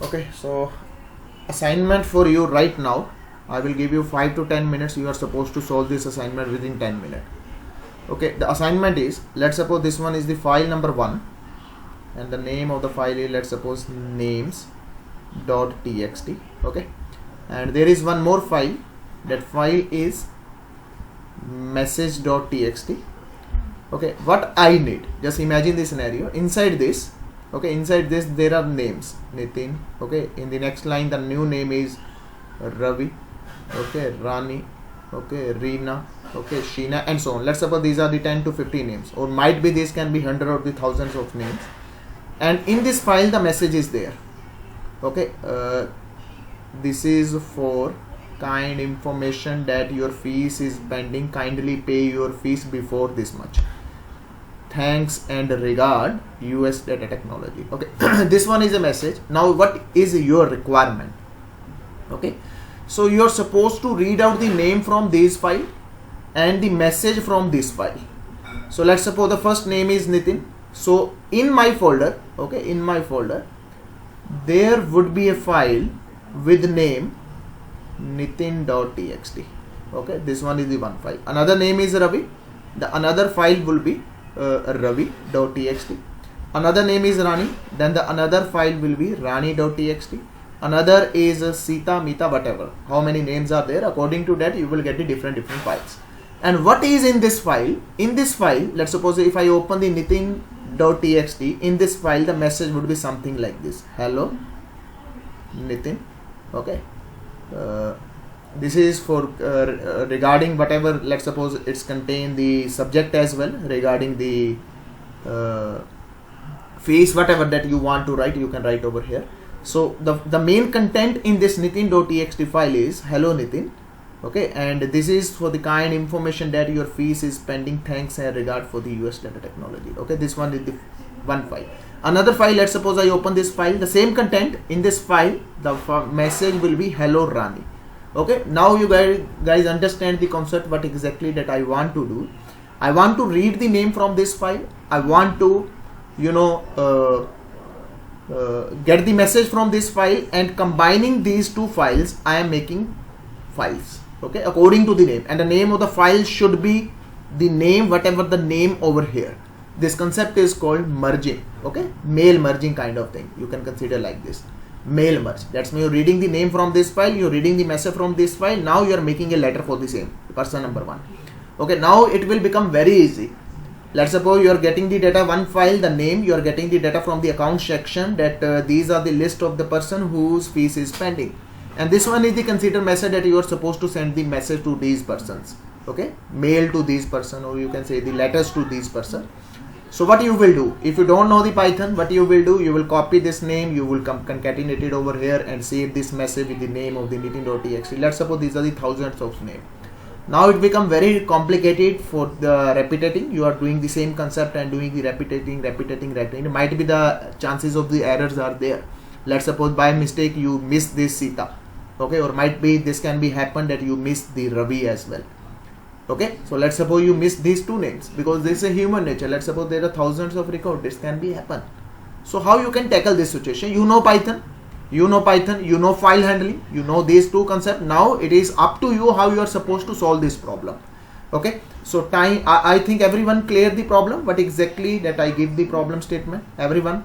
Okay, so assignment for you right now. I will give you 5 to 10 minutes. You are supposed to solve this assignment within 10 minutes. Okay, the assignment is, let's suppose this one is the file number 1 and the name of the file is, let's suppose, names.txt. okay, and there is one more file. That file is message.txt. okay, what I need, just imagine this scenario. Inside this, okay, inside this there are names, Nitin. Okay, in the next line the new name is Ravi, okay, Rani, okay, Reena, okay, Sheena, and so on. Let's suppose these are the 10 to 50 names, or might be this can be 100 or the thousands of names. And in this file the message is there. Okay, this is for kind information that your fees is pending. Kindly pay your fees before this much. Thanks and regard, US Data Technology. Okay, this one is a message. Now what is your requirement? Okay, so you are supposed to read out the name from this file and the message from this file. So let's suppose the first name is Nitin. So in my folder, okay, in my folder there would be a file with name nitin.txt. okay, this one is the one file. Another name is Ravi. The another file will be ravi.txt. Another name is Rani, then the another file will be rani.txt. Another is Sita, Mita, whatever. How many names are there? According to that you will get the different files. And what is in this file? In this file, let's suppose if I open the nitin.txt, in this file the message would be something like this: hello Nitin. Okay, this is for regarding whatever. Let's suppose it's contain the subject as well, regarding the fees, whatever that you want to write, you can write over here. So the main content in this nitin.txt file is hello Nitin. Okay, and this is for the kind information that your fees is pending. Thanks and regard for the US Data Technology. Okay, this one is the one file. Another file, let's suppose I open this file, the same content. In this file the message will be hello Rani. Okay, now you guys understand the concept, what exactly that I want to do. I want to read the name from this file. I want to, you know, get the message from this file, and combining these two files I am making files, okay, according to the name. And the name of the file should be the name, whatever the name over here. This concept is called merging. Okay, mail merging kind of thing, you can consider like this, mail merge. That's mean you're reading the name from this file, you're reading the message from this file. Now you're making a letter for the same person number 1. Okay, now it will become very easy. Let's suppose you are getting the data one file, the name, you are getting the data from the account section, that these are the list of the person whose fees is pending. And this one is the consider message that you are supposed to send the message to these persons. Okay, mail to these person, or you can say the letters to these person. So what you will do, if you don't know the Python, what you will do, you will copy this name, you will concatenate it over here and save this message with the name of the nitin.txt. Let's suppose these are the thousands of names. Now it become very complicated for the repeating. You are doing the same concept and doing the repeating. It might be the chances of the errors are there. Let's suppose by mistake you miss this Sita. Okay, or might be this can be happen that you miss the Ravi as well. Okay, so let's suppose you miss these two names, because this is a human nature. Let's suppose there are thousands of records. This can be happen. So how you can tackle this situation? You know Python, you know file handling, you know these two concepts. Now it is up to you how you are supposed to solve this problem. Okay, so time, I think everyone clear the problem, what exactly that I give the problem statement, everyone.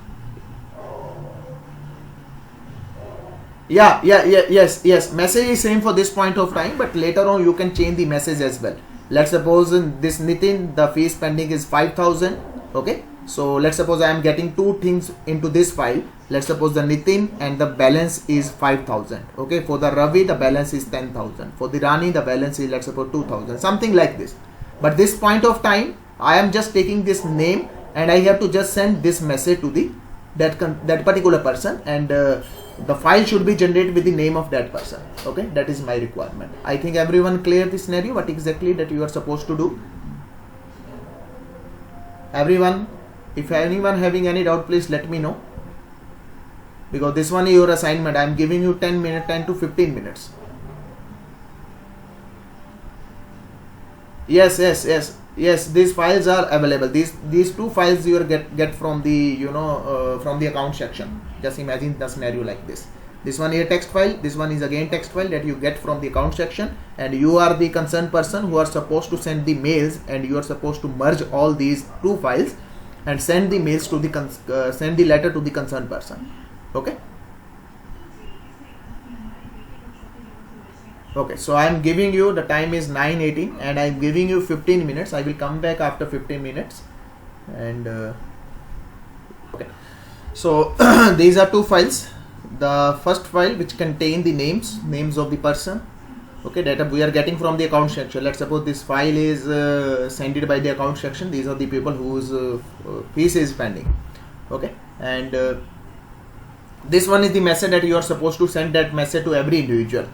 Yes, message is same for this point of time, but later on you can change the message as well. Let's suppose in this Nitin, the fees pending is 5,000. okay, so let's suppose I am getting two things into this file. Let's suppose the Nitin and the balance is 5,000. okay, for the Ravi the balance is 10,000. for the Rani the balance is, let's suppose, 2,000, something like this. But this point of time I am just taking this name and I have to just send this message to the that particular person, and the file should be generated with the name of that person. Okay, that is my requirement. I think everyone clear the scenario, what exactly that you are supposed to do. Everyone, if anyone having any doubt, please let me know, because this one is your assignment. I am giving you 10 to 15 minutes. Yes, these files are available. These two files you are get from the, you know, from the account section. Just imagine the scenario like this. This one here text file, this one is again text file that you get from the account section, and you are the concerned person who are supposed to send the mails, and you are supposed to merge all these two files and send the mails to the send the letter to the concerned person. Okay. Okay, so I am giving you, the time is 9:18 and I am giving you 15 minutes. I will come back after 15 minutes and okay. So these are two files. The first file which contain the names of the person, okay, that we are getting from the account section. Let's suppose this file is sent by the account section. These are the people whose fees is pending, okay, and this one is the message that you are supposed to send that message to every individual.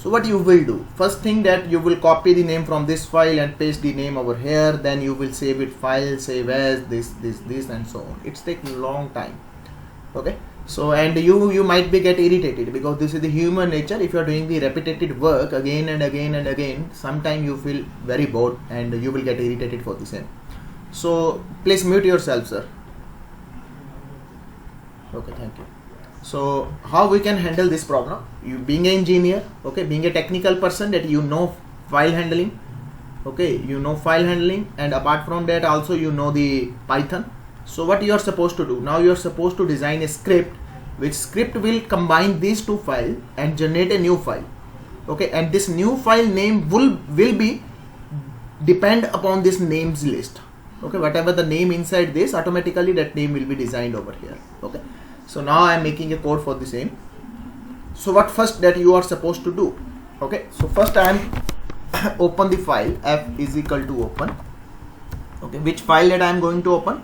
So what you will do, first thing that you will copy the name from this file and paste the name over here, then you will save it file, save as this and so on. It's taking a long time, okay. So and you might be get irritated because this is the human nature. If you are doing the repetitive work again and again and again, sometime you feel very bored and you will get irritated for the same. So please mute yourself, sir. Okay, thank you. So how we can handle this problem? You being an engineer, okay, being a technical person, that you know file handling, okay, you know file handling, and apart from that also you know the Python. So what you are supposed to do now, you are supposed to design a script which script will combine these two files and generate a new file, okay, and this new file name will be depend upon this names list, okay. Whatever the name inside this, automatically that name will be designed over here, okay. So now I am making a code for the same. So what first that you are supposed to do, okay, so first I am open the file, f is equal to open, okay, which file that I am going to open,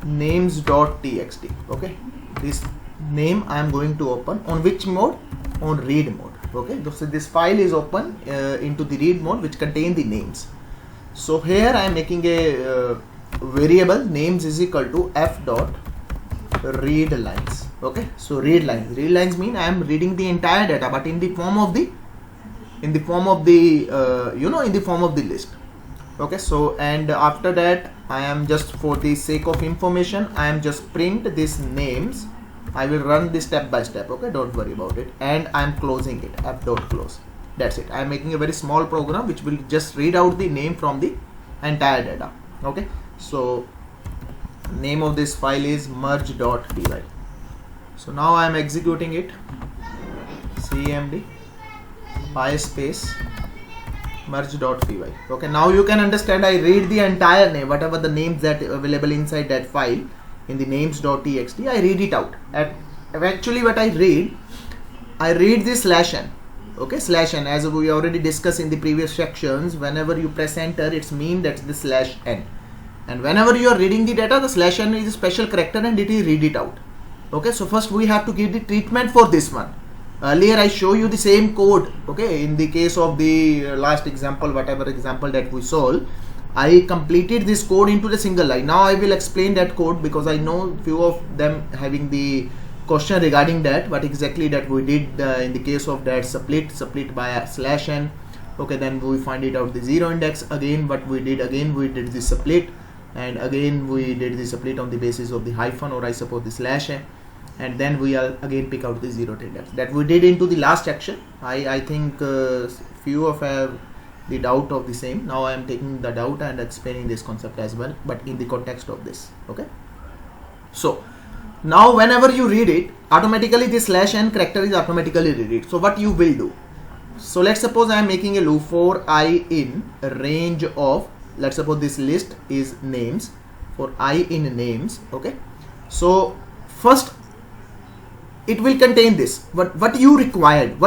names.txt, okay, this name I am going to open on which mode, on read mode, okay. So this file is open into the read mode which contain the names. So here I am making a variable names is equal to f dot read lines, okay. So read lines mean I am reading the entire data, but in the form of the in the form of the list, okay. So and after that I am just, for the sake of information, I am just print these names. I will run this step by step, okay, don't worry about it, and I am closing it, f dot close. That's it. I am making a very small program which will just read out the name from the entire data, okay. So name of this file is merge.py. So now I am executing it, cmd py space merge.py, okay. Now you can understand, I read the entire name, whatever the names that available inside that file in the names.txt, I read it out. And eventually what I read this /n, okay, /n, as we already discussed in the previous sections. Whenever you press enter, it's mean that's the /n, and whenever you are reading the data, the /n is a special character and it will read it out, okay. So first we have to give the treatment for this one. Earlier I show you the same code, okay. In the case of the last example, whatever example that we solved, I completed this code into the single line. Now I will explain that code because I know few of them having the question regarding that, what exactly that we did in the case of that split by /n, okay. Then we find it out the zero index. Again what we did, we did the split, and again we did the split on the basis of the hyphen, or I suppose the /n, and then we are again pick out the zeroth index. That we did into the last section. I think few of have the doubt of the same. Now I am taking the doubt and explaining this concept as well, but in the context of this, okay. So now whenever you read it, automatically this /n character is automatically read it. So what you will do, so let's suppose I am making a loop for I in a range of, let's suppose this list is names, for I in names, okay. So first it will contain this, what you required,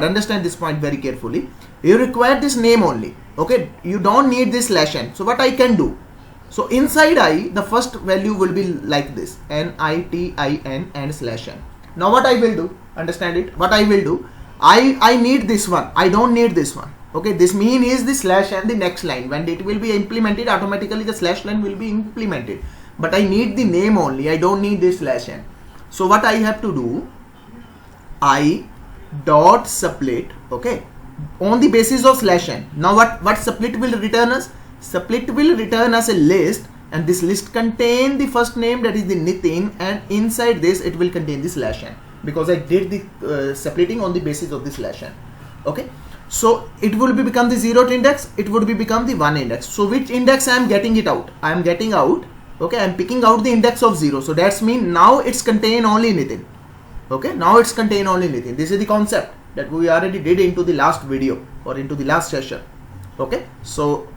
understand this point very carefully. You require this name only, okay. You don't need this /n. So what I can do, so inside I, the first value will be like this, NITIN and /n. Now what I will do, understand it, what I will do, I need this one, I don't need this one, okay. This mean is the /n, the next line, when it will be implemented, automatically the /n will be implemented, but I need the name only, I don't need this /n. So what I have to do, I dot split, okay, on the basis of /n. Now what split will return us? Split will return us a list, and this list contain the first name, that is the Nitin, and inside this it will contain the slash n, because I did the separating on the basis of the slash n. Okay, so it will be become the 0th index, it would be become the 1 index. So which index I am getting it out? I am getting out, okay, I am picking out the index of 0. So that's mean now it's contain only Nitin. Okay, now it's contain only Nitin. This is the concept that we already did into the last video or into the last session. Okay, so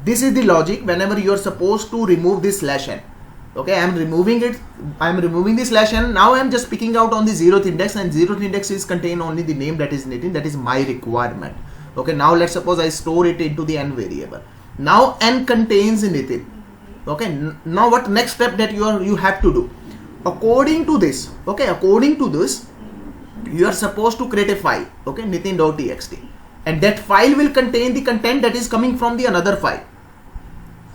this is the logic whenever you are supposed to remove this slash n. Okay, I am removing it, I am removing the slash n. Now I am just picking out on the 0th index, and 0th index is contain only the name, that is Nitin, that is my requirement. Okay, now let's suppose I store it into the n variable. Now n contains Nitin. Okay, now what next step that you have to do? According to this, okay, according to this, you are supposed to create a file, okay, nitin.txt, and that file will contain the content that is coming from the another file.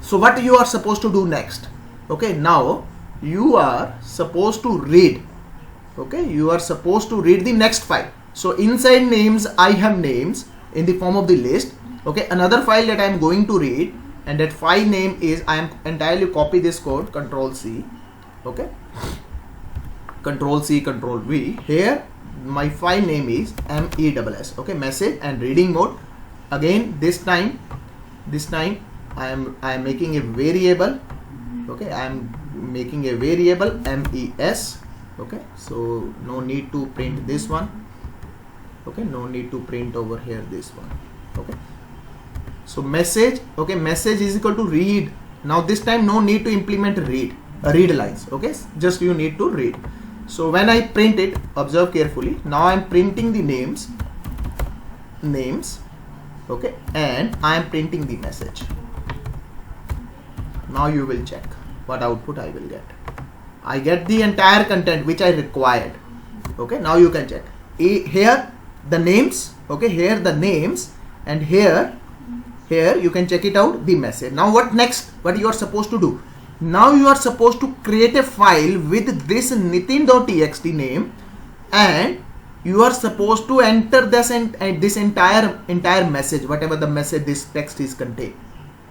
So what you are supposed to do next? Okay, now you are supposed to read, okay, you are supposed to read the next file. So inside names I have names in the form of the list. Okay, another file that I am going to read, and that file name is, I am entirely copy this code, Control C, okay, Control C, Control V. Here my file name is MESS, okay, message and reading mode. Again this time I am making a variable, okay, I am making a variable MES, okay, so no need to print this one, okay, no need to print over here this one. Okay, so message, okay, message is equal to read. Now this time no need to implement read lines, okay, just you need to read. So when I print it, observe carefully, now I am printing the names, okay, and I am printing the message. Now you will check what output I will get. I get the entire content which I required. Okay, now you can check. Here the names, okay, here the names, and here you can check it out, the message. Now what next? What you are supposed to do? Now you are supposed to create a file with this nitin.txt name, and you are supposed to enter this this entire message, whatever the message this text is contained.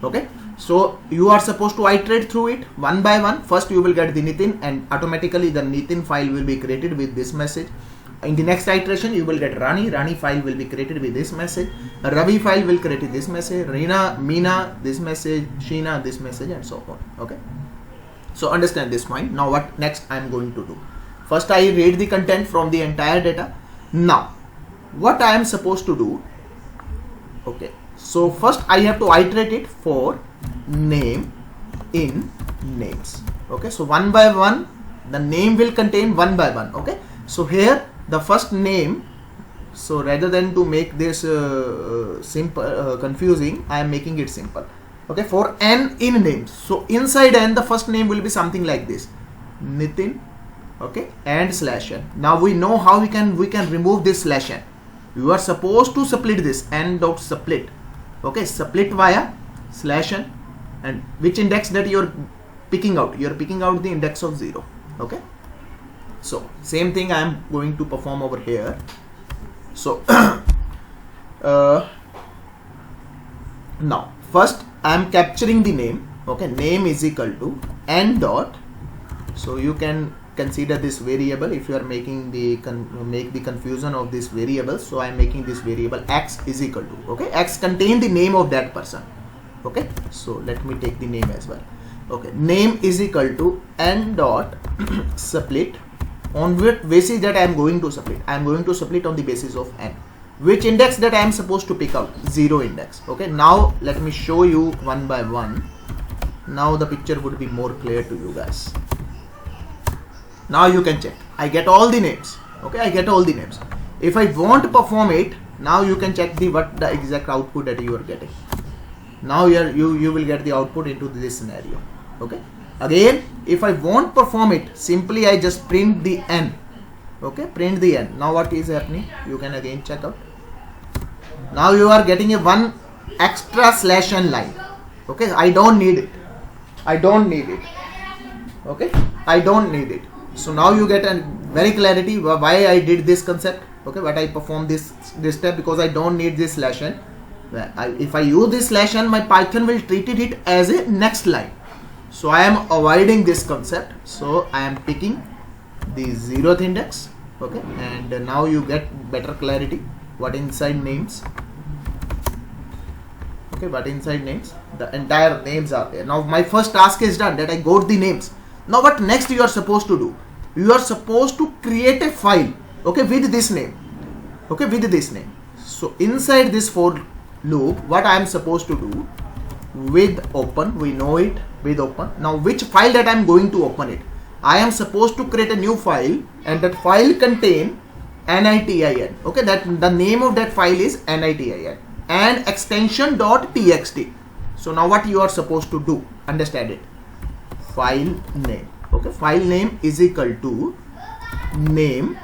Okay, so you are supposed to iterate through it one by one. First you will get the Nitin, and automatically the Nitin file will be created with this message. In the next iteration you will get Rani file will be created with this message, Ravi file will create this message, Reena, Meena this message, Sheena this message, and so on. Okay, so understand this point. Now what next I am going to do? First I read the content from the entire data. Now what I am supposed to do? Okay, so first I have to iterate it for name in names. Okay, so one by one the name will contain one by one. Okay, so here the first name, so rather than to make this simple confusing, I am making it simple. Okay, for n in names, so inside n the first name will be something like this, Nitin, okay, and slash n. Now we know how we can remove this slash n. You are supposed to split this, n dot split, okay, split via slash n, and which index that you are picking out? You are picking out the index of 0. Okay, so same thing I am going to perform over here. So now first I am capturing the name. Okay, name is equal to n dot, so you can consider this variable if you are making the make the confusion of this variable. So I am making this variable x is equal to, okay, x contain the name of that person. Okay, so let me take the name as well. Okay, name is equal to n dot split. On which basis that I am going to split? I am going to split on the basis of n. Which index that I am supposed to pick out? 0 index. Okay, now let me show you one by one. Now the picture would be more clear to you guys. Now you can check. I get all the names. Okay, I get all the names. If I want to perform it, now you can check what the exact output that you are getting. Now you will get the output into this scenario. Okay, again if I won't perform it, simply I just print the n. Okay, print the n. Now what is happening? You can again check out. Now you are getting a one extra slash n line. Okay, I don't need it. I don't need it. Okay, I don't need it. So now you get a very clarity why I did this concept. Okay, but I perform this step because I don't need this slash n. If I use this slash n, my Python will treat it as a next line. So I am avoiding this concept. So I am picking the 0th index. Okay, and now you get better clarity what inside names. Okay, but inside names, the entire names are there. Now my first task is done, that I got the names. Now what next you are supposed to do? You are supposed to create a file, okay, with this name. Okay, with this name. So inside this for loop, what I am supposed to do, with open, we know it, with open. Now which file that I am going to open it? I am supposed to create a new file, and that file contain NITIN. Okay, that the name of that file is NITIN and extension .txt. So now what you are supposed to do, understand it. File name. Okay, file name is equal to name.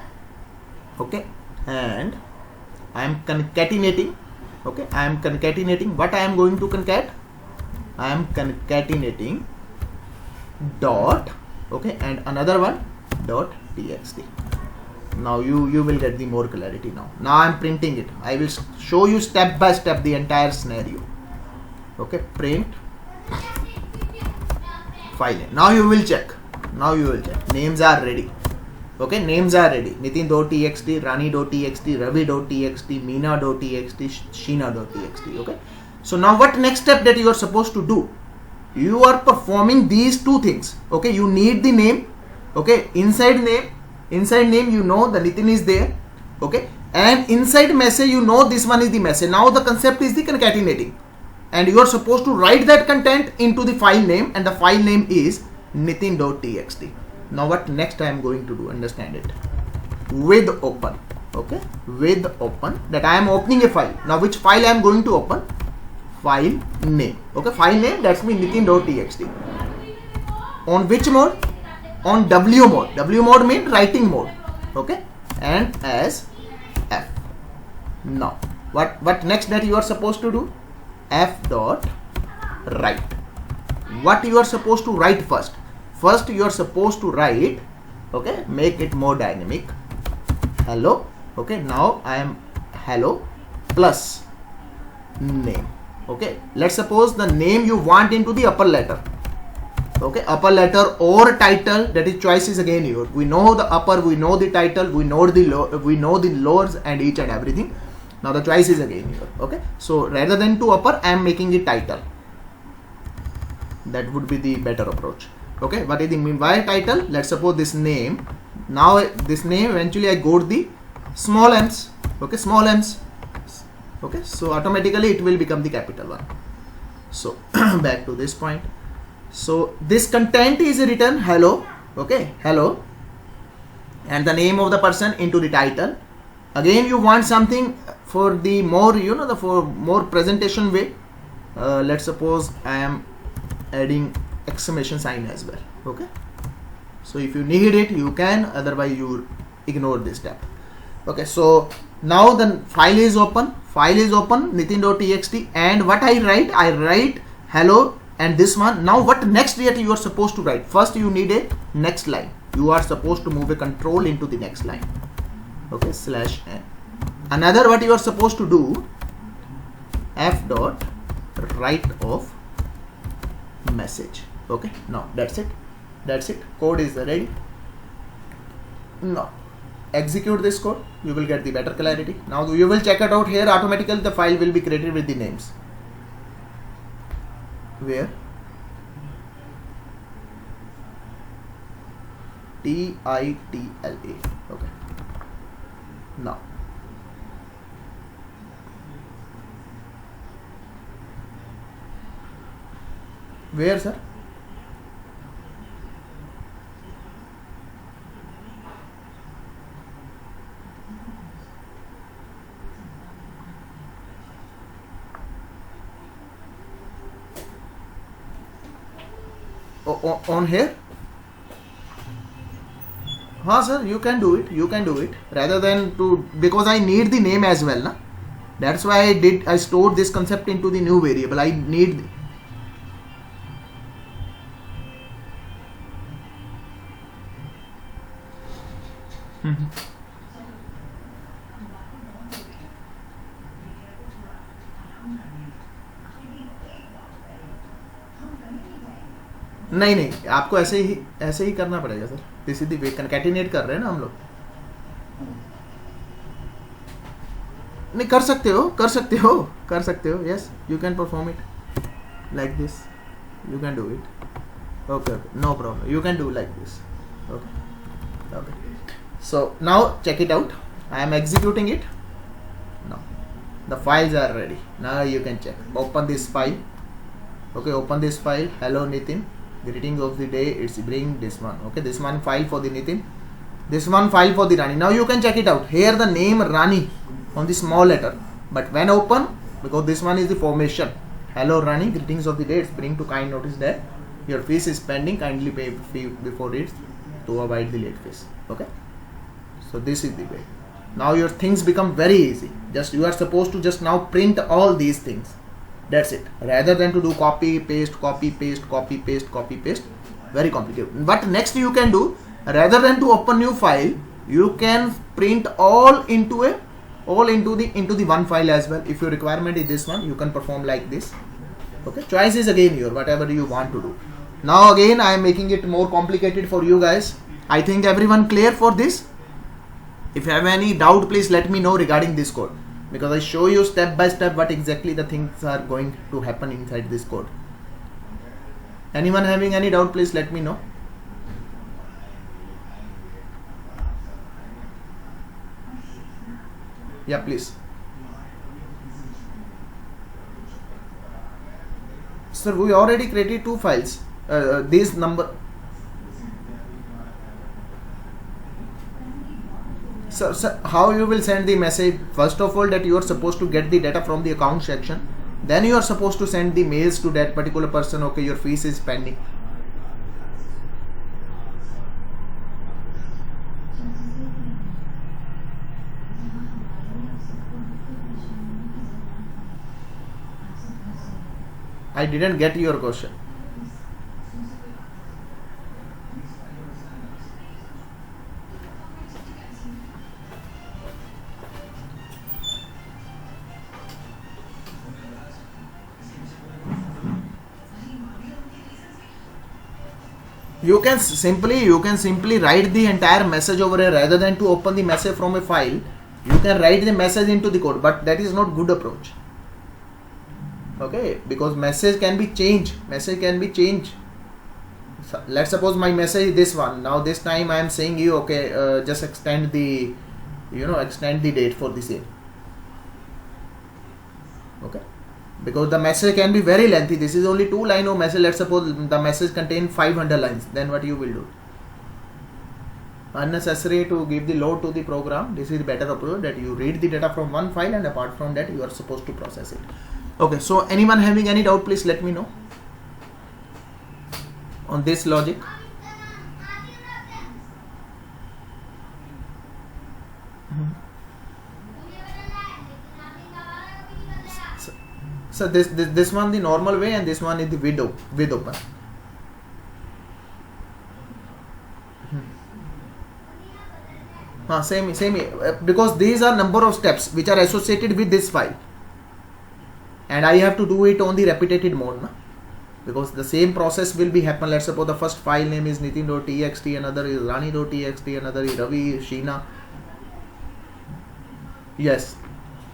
Okay, and I am concatenating. Okay, I am concatenating. What I am going to concat? I am concatenating dot. Okay, and another one dot txt. Now you will get the more clarity now. Now I am printing it. I will show you step by step the entire scenario. Okay, print file name. Now you will check. Now you will check. Names are ready. Okay, names are ready. Nitin.txt, Rani.txt, Ravi.txt, Meena.txt, Sheena.txt. Okay. So now what next step that you are supposed to do? You are performing these two things. Okay, you need the name. Okay, inside name you know the Nitin is there. Okay, and inside message you know this one is the message. Now the concept is the concatenating, and you are supposed to write that content into the file name, and the file name is Nitin.txt. Now what next I am going to do, understand it. With open. Okay, with open, that I am opening a file. Now which file I am going to open? File name. Okay, file name, that's me Nitin.txt. On which mode? On W mode. W mode means writing mode. Okay, and as F. Now what next that you are supposed to do? F dot write. What you are supposed to write first? First you are supposed to write, okay, make it more dynamic, hello. Okay, now I am hello plus name. Okay, let's suppose the name you want into the upper letter. Okay, upper letter or title, that is choice is again yours. We know the upper, we know the title, we know the lowers and each and everything. Now the choice is again yours. Okay, so rather than to upper, I am making it title. That would be the better approach. Okay, what is the why title? Let's suppose this name. Now this name eventually I got the small m's. Okay, small m's. Okay, so automatically it will become the capital one. So back to this point. So this content is written hello. Okay, hello, and the name of the person into the title. Again you want something for the more, you know, the for more presentation way. Let's suppose I am adding exclamation sign as well. Okay, so if you need it you can, otherwise you ignore this step. Okay, so now the file is open, Nitin.txt, and what I write hello and this one. Now what next that you are supposed to write? First you need a next line. You are supposed to move a control into the next line. Okay, slash n. Another what you are supposed to do, F dot write of message. Okay, now that's it. Code is ready. Now execute this code, you will get the better clarity. Now you will check it out here. Automatically the file will be created with the names. Where TITLA. Okay, now where, sir? On here? Sir, you can do it rather than to, because I need the name as well, na? That's why I stored this concept into the new variable. I need नहीं नहीं, आपको ऐसे ही करना पड़ेगा sir. This is the way, concatenate कर रहे हैं ना हम लोग। नहीं, कर सकते हो, कर सकते हो, कर सकते हो। Yes, you can perform it like this, you can do it. Okay okay, no problem, you can do like this. Okay okay, so now check it out. I am executing it now. The files are ready. Now you can check. Open this file. Okay, open this file. Hello Nitin, greetings of the day. It's bring this one. Okay, this one file for the Nitin, this one file for the Rani. Now you can check it out. Here the name Rani on the small letter, but when open, because this one is the formation. Hello Rani, greetings of the day. It's bring to kind notice that your fees is pending. Kindly pay fee before it to avoid the late fees. Okay. So this is the way. Now your things become very easy. Just you are supposed to just now print all these things. That's it. Rather than to do copy paste, copy paste, copy paste, copy paste. Very complicated. But next you can do, rather than to open new file, you can print all into the one file as well. If your requirement is this one, you can perform like this. Okay. Choice is again your, whatever you want to do. Now again I am making it more complicated for you guys. I think everyone clear for this. If you have any doubt, please let me know regarding this code, because I show you step by step what exactly the things are going to happen inside this code. Anyone having any doubt, please let me know. Yeah, please. Sir, we already created 2 files. This number. So how you will send the message? First of all, that you are supposed to get the data from the account section. Then you are supposed to send the mails to that particular person. Okay, your fees is pending. I didn't get your question. You can simply write the entire message over here. Rather than to open the message from a file, you can write the message into the code, but that is not good approach. Okay, because message can be changed. So, let's suppose my message is this one. Now this time I am saying you, okay, just extend the date for the same. Okay, because the message can be very lengthy. This is only 2 line of message. Let's suppose the message contains 500 lines. Then what you will do? Unnecessary to give the load to the program. This is better approach, that you read the data from one file, and apart from that you are supposed to process it. Okay, so anyone having any doubt, please let me know on this logic. So this one the normal way, and this one is the with open. Same because these are number of steps which are associated with this file, and I have to do it on the repeated mode, na? Because the same process will be happen. Let's suppose the first file name is nitin.txt, another is rani.txt, another is Ravi, Sheena. Yes.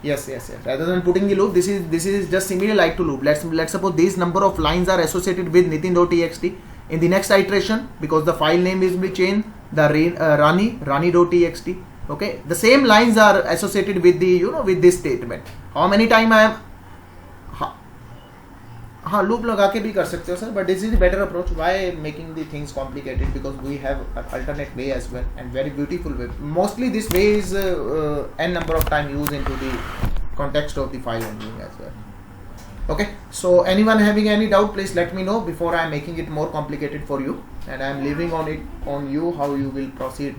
Rather than putting the loop, this is just similar like to loop. Let's suppose these number of lines are associated with nitin.txt. In the next iteration, because the file name is be changed, the rani.txt. Okay, the same lines are associated with the with this statement. How many time I am loop लगा के भी कर सकते हो sir, but this is the better approach. Why making the things complicated? Because we have an alternate way as well, and very beautiful way. Mostly this way is n number of time used into the context of the file handling as well. Okay, so anyone having any doubt, please let me know before I am making it more complicated for you, and I am leaving on you how you will proceed.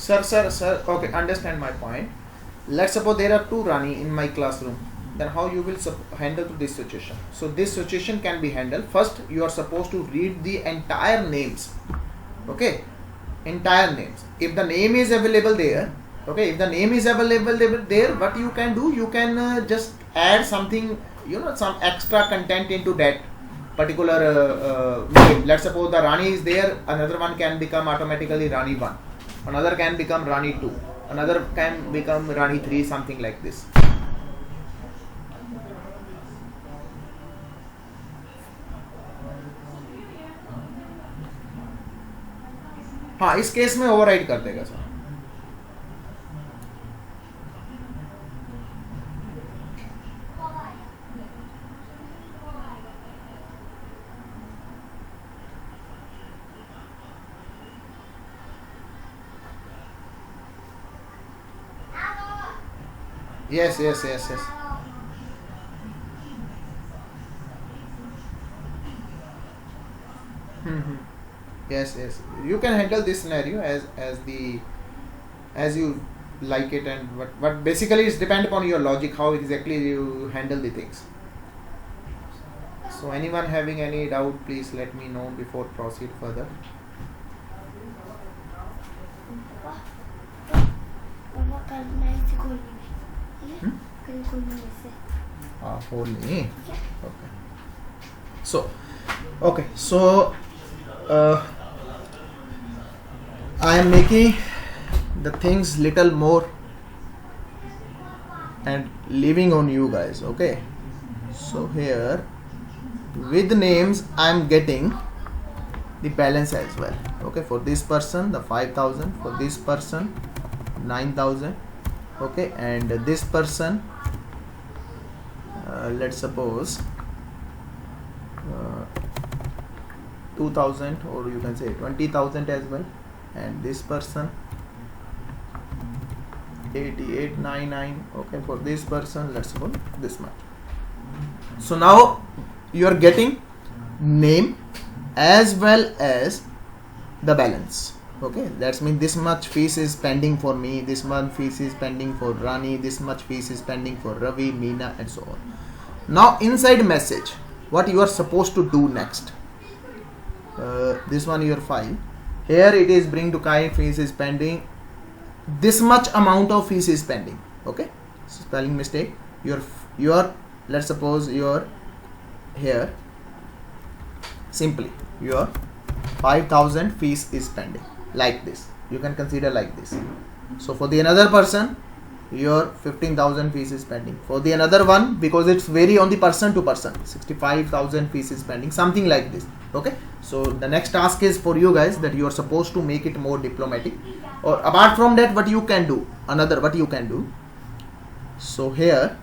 Sir, okay, understand my point. Let's suppose there are 2 Rani in my classroom. then how you will handle to this situation? So this situation can be handled. First, you are supposed to read the entire names. Okay, entire names. If the name is available there, okay, if the name is available there, what you can do, you can just add something, some extra content into that particular name. Let's suppose the Rani is there, another one can become automatically Rani 1, another can become Rani 2, another can become Rani 3, something like this. हाँ, इस case में override कर देगा sir. Yes. Yes. You can handle this scenario as you like it, and what basically is depend upon your logic, how exactly you handle the things. So anyone having any doubt, please let me know before proceed further. Holy. Okay. So I am making the things little more and leaving on you guys. Okay. So here with names I am getting the balance as well. Okay. For this person the 5,000. For this person 9,000. Okay. And this person let's suppose 2,000, or you can say 20,000 as well. And this person 8899. Okay. For this person let's suppose this much. So now you are getting name as well as the balance. Okay, that's mean this much fees is pending for me, this much fees is pending for Rani, this much fees is pending for Ravi, Meena, and so on. Now inside message, what you are supposed to do next? This one your file. Here it is bring to client fees is pending. This much amount of fees is pending. Okay, spelling mistake. Your let's suppose your here simply your 5,000 fees is pending, like this. You can consider like this. So for the another person your 15,000 fees is pending. For the another one, because it's vary on the person to person, 65,000 fees is pending, something like this. Okay, so the next task is for you guys that you are supposed to make it more diplomatic. Or apart from that, what you can do, so here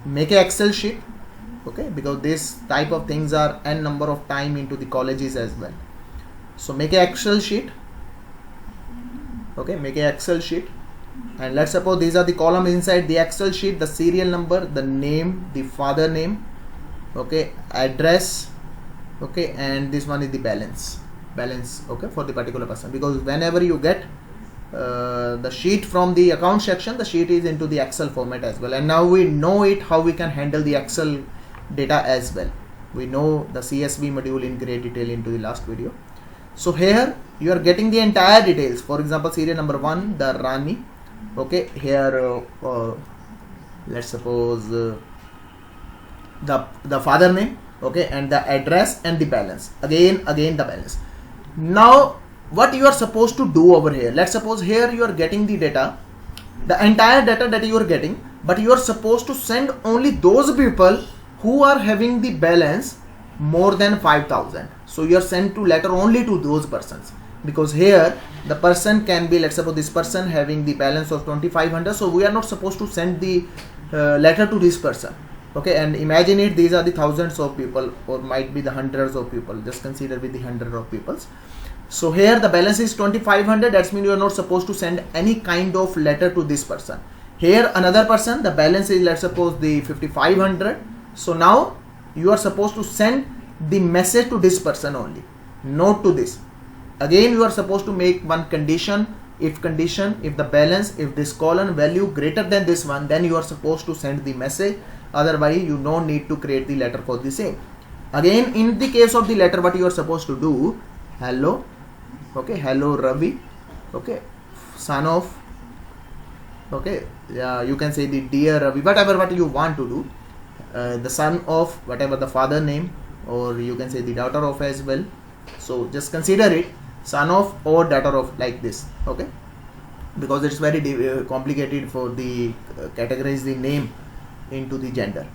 make a Excel sheet. Okay, because this type of things are n number of time into the colleges as well. So make a Excel sheet. Okay, make a Excel sheet, and let's suppose these are the columns inside the Excel sheet: the serial number, the name, the father name, okay, address, okay, and this one is the balance, okay, for the particular person. Because whenever you get the sheet from the account section, the sheet is into the Excel format as well. And now we know it how we can handle the Excel data as well. We know the CSV module in great detail into the last video. So here you are getting the entire details. For example, serial number 1, the Rani. Okay, here let's suppose the father name, okay, and the address and the balance. Again the balance. Now what you are supposed to do over here, let's suppose here you are getting the data, the entire data that you are getting, but you are supposed to send only those people who are having the balance more than 5,000. So you are sent to letter only to those persons, because here the person can be, let's suppose this person having the balance of 2,500, so we are not supposed to send the letter to this person. Okay, and imagine it, these are the thousands of people, or might be the hundreds of people, just consider with the hundred of peoples. So here the balance is 2,500, that means you are not supposed to send any kind of letter to this person. Here another person, the balance is, let's suppose, the 5,500. So now you are supposed to send the message to this person only, not to this. Again you are supposed to make one condition, if the balance, if this column value greater than this one, then you are supposed to send the message. otherwise you don't need to create the letter for the same. Again, in the case of the letter, what you are supposed to do, hello, okay, hello Ravi, okay, son of, okay, you can say the dear Ravi, whatever what you want to do, the son of whatever the father name, or you can say the daughter of as well. So just consider it son of or daughter of, like this, okay, because it's very complicated for the categorize the name into the gender.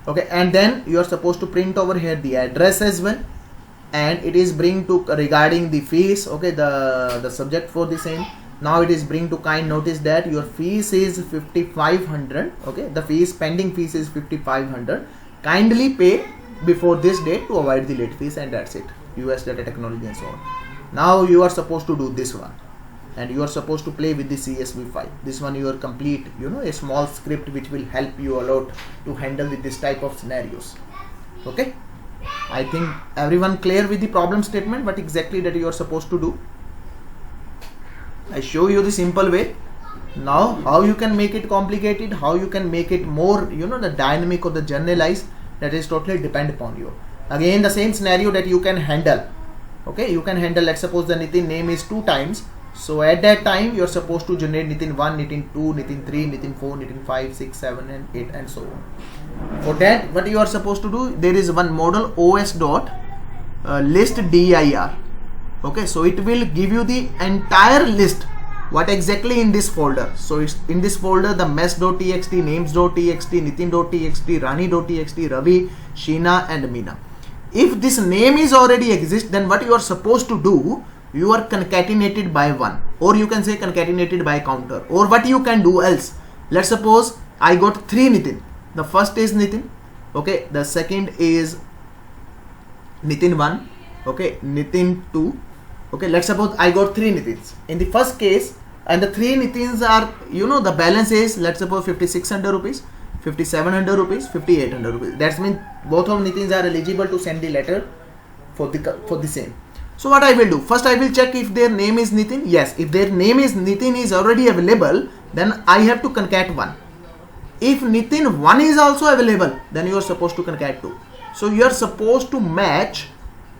Okay, and then you are supposed to print over here the address as well, and it is bring to regarding the fees, okay, the subject for the same. Now it is bring to kind notice that your fees is 5500, okay, the fees, pending fees is 5500, kindly pay before this date to avoid the late fees, and that's it. US data technology and so on. Now you are supposed to do this one, and you are supposed to play with the CSV file. This one you are complete, a small script which will help you a lot to handle with this type of scenarios. Okay, I think everyone clear with the problem statement, what exactly that you are supposed to do. I show you the simple way. Now how you can make it complicated, how you can make it more, the dynamic or the generalized, that is totally depend upon you. Again, the same scenario that you can handle. Okay, you can handle, let's suppose the Nitin name is 2 times. So at that time you are supposed to generate Nitin 1, Nitin 2, Nitin 3, Nitin 4, Nitin 5, 6, 7 and 8 and so on. For that, what you are supposed to do, there is one model os dot list dir. Okay, so it will give you the entire list what exactly in this folder. So it's in this folder the mess.txt, names.txt, nitin.txt, rani.txt, ravi, sheena and meena. If this name is already exist, then what you are supposed to do, you are concatenated by 1, or you can say concatenated by counter, or what you can do else. Let's suppose I got 3 Nitin. The first is Nitin, okay, the second is Nitin 1, okay, Nitin 2, okay, let's suppose I got 3 Nitins in the first case, and the 3 Nitins are, the balance is, let's suppose 5600 rupees, 5700 rupees, 5800 rupees. That means both of Nitins are eligible to send the letter for the same. So what I will do, first I will check if their name is Nitin. Yes, if their name is Nitin is already available, then I have to concat 1. If Nitin 1 is also available, then you are supposed to concat 2. So you are supposed to match,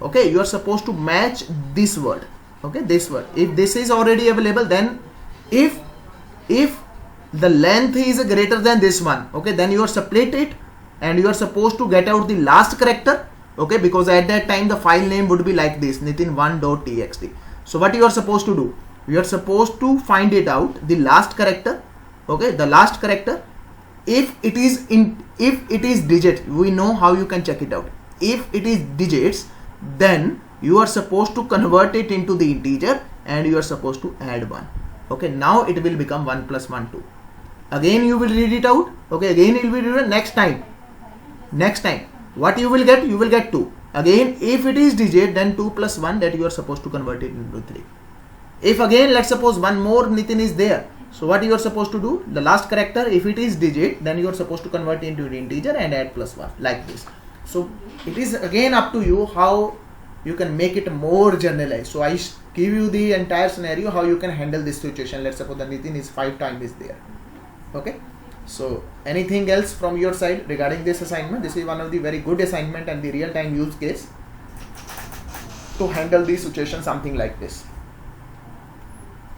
okay, you are supposed to match this word, okay, this word. If this is already available, then if the length is greater than this one, okay, then you are split it, and you are supposed to get out the last character, okay, because at that time the file name would be like this, nitin1.txt. So what you are supposed to do, you are supposed to find it out, the last character, okay, the last character. If it is digit, we know how you can check it out. If it is digits, then you are supposed to convert it into the integer, and you are supposed to add 1. Okay, now it will become 1 plus 1, 2. Again you will read it out, okay, again it will read it. Next time what you will get, 2. Again, if it is digit, then 2 plus 1, that you are supposed to convert it into 3. If again, let's suppose one more Nitin is there, so what you are supposed to do, the last character, if it is digit, then you are supposed to convert it into an integer and add plus 1, like this. So it is again up to you how you can make it more generalized. So I give you the entire scenario how you can handle this situation. Let's suppose the Nitin is 5 times is there. Okay, so anything else from your side regarding this assignment? This is one of the very good assignment and the real time use case to handle this situation, something like this.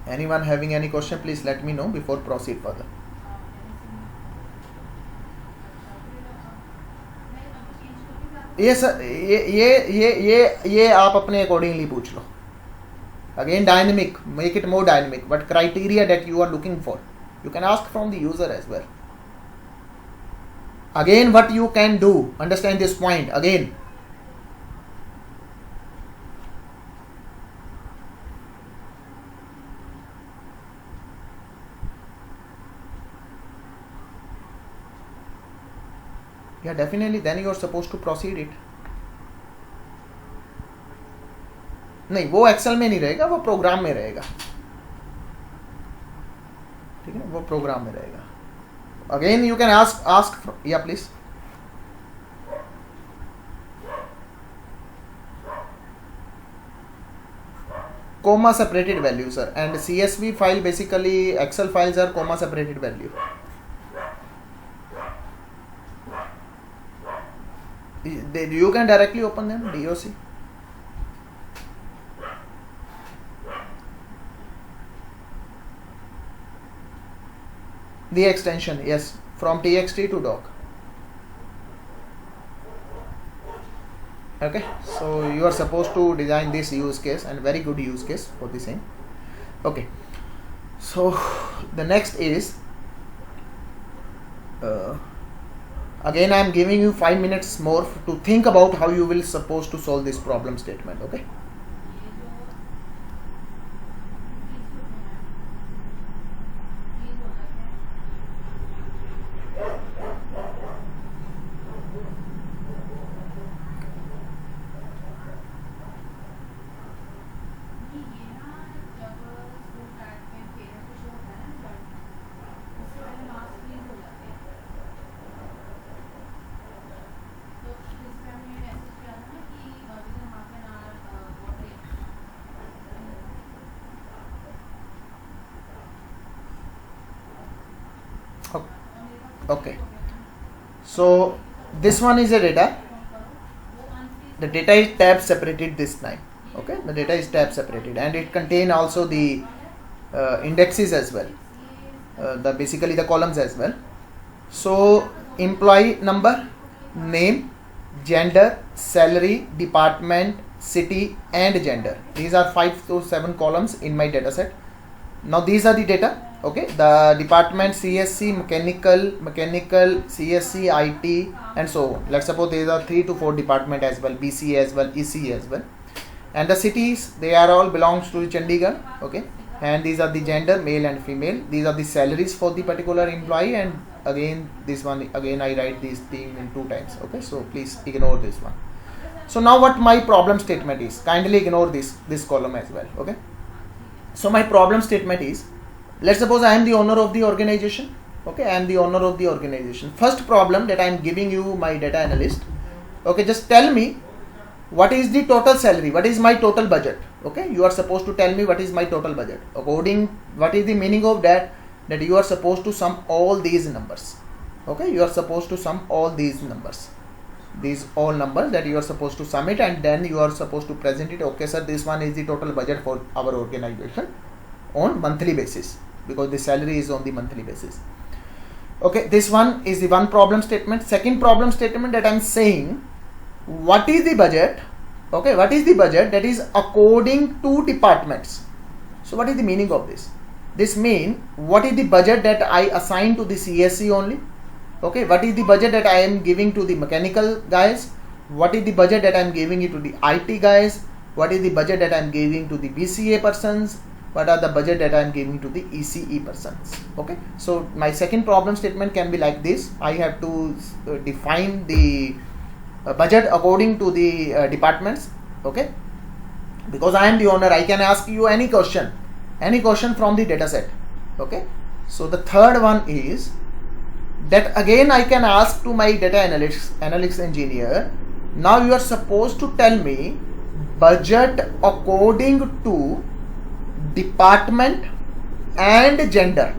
Anyone having any question, please let me know before proceed further. ये sir ये आप अपने accordingly पूछ लो. Again, dynamic, make it more dynamic. What criteria that you are looking for, you can ask from the user as well. Again, what you can do, understand this point again. Yeah, definitely, then you are supposed to proceed it. नहीं, वो Excel में नहीं रहेगा, वो programme में रहेगा. ठीक है, वो प्रोग्राम में रहेगा. Again, you can ask. Yeah, please. Comma separated value, sir, and CSV file, basically Excel files are comma separated value. You can directly open them, DOC. The extension, yes, from txt to doc. Okay, so you are supposed to design this use case, and very good use case for the same. Okay, so the next is again I am giving you 5 minutes more to think about how you will supposed to solve this problem statement. Okay, okay, so this one is a data. The data is tab separated this time. Okay, the data is tab separated, and it contain also the indexes as well, the basically the columns as well. So employee number, name, gender, salary, department, city, and gender. These are 5 to 7 columns in my data set. Now these are the data. Okay, the department CSC, mechanical, CSC, IT, and so on. Let's suppose there are 3 to 4 department as well, BCA as well, ECE as well. And the cities, they are all belongs to Chandigarh. Okay, and these are the gender, male and female. These are the salaries for the particular employee, and again this one, again I write this thing in 2 times. Okay, so please ignore this one. So now what my problem statement is, kindly ignore this column as well. Okay, so my problem statement is, let's suppose I am the owner of the organization. Okay, I am the owner of the organization. First problem that I am giving you, my data analyst. Okay, just tell me what is the total salary, what is my total budget. Okay, you are supposed to tell me what is my total budget. According, what is the meaning of that? That you are supposed to sum all these numbers. Okay, you are supposed to sum all these numbers. These all numbers that you are supposed to sum it, and then you are supposed to present it. Okay sir, this one is the total budget for our organization on monthly basis, because the salary is on the monthly basis. Okay, this one is the one problem statement. Second problem statement that I am saying, what is the budget? Okay, what is the budget that is according to departments? So what is the meaning of this? This mean, what is the budget that I assign to the CSC only? Okay, what is the budget that I am giving to the mechanical guys? What is the budget that I am giving it to the IT guys? What is the budget that I am giving to the BCA persons? What are the budget that I am giving to the ECE persons? Okay, so my second problem statement can be like this. I have to define the budget according to the departments. Okay, because I am the owner, I can ask you any question from the data set. Okay, so the third one is that again I can ask to my data analytics engineer, now you are supposed to tell me budget according to department and gender.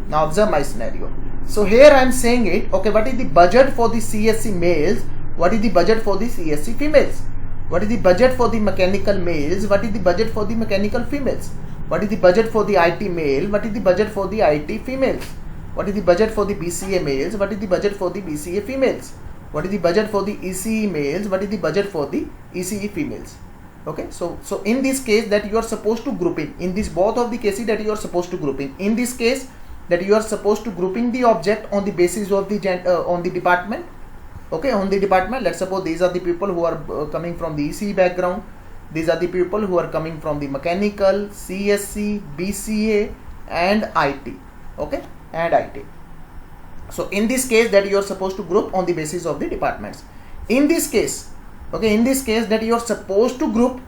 Now observe my scenario. So here I am saying it, okay, what is the budget for the CSC males? What is the budget for the CSC females? What is the budget for the mechanical males? What is the budget for the mechanical females? What is the budget for the IT male? What is the budget for the IT females? What is the budget for the BCA males? What is the budget for the BCA females? What is the budget for the ECE males? What is the budget for the ECE females? Okay, so in this case that you are supposed to grouping, in this both of the cases that you are supposed to grouping, in this case that you are supposed to grouping the object on the basis of the on the department. Okay, on the department, let's suppose these are the people who are coming from the ECE background, these are the people who are coming from the mechanical, CSC, BCA and IT. Okay, and IT. So in this case that you are supposed to group on the basis of the departments. In this case, okay, in this case that you are supposed to group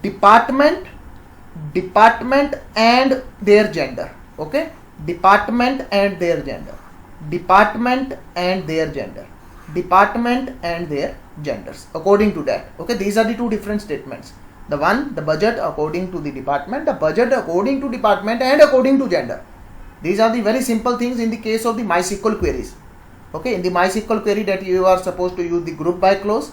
department and their gender. Okay, department and their gender, department and their gender, department and their genders, according to that. Okay, these are the two different statements. The one, the budget according to the department, the budget according to department and according to gender. These are the very simple things in the case of the MySQL queries. Okay, in the MySQL query that you are supposed to use the group by clause.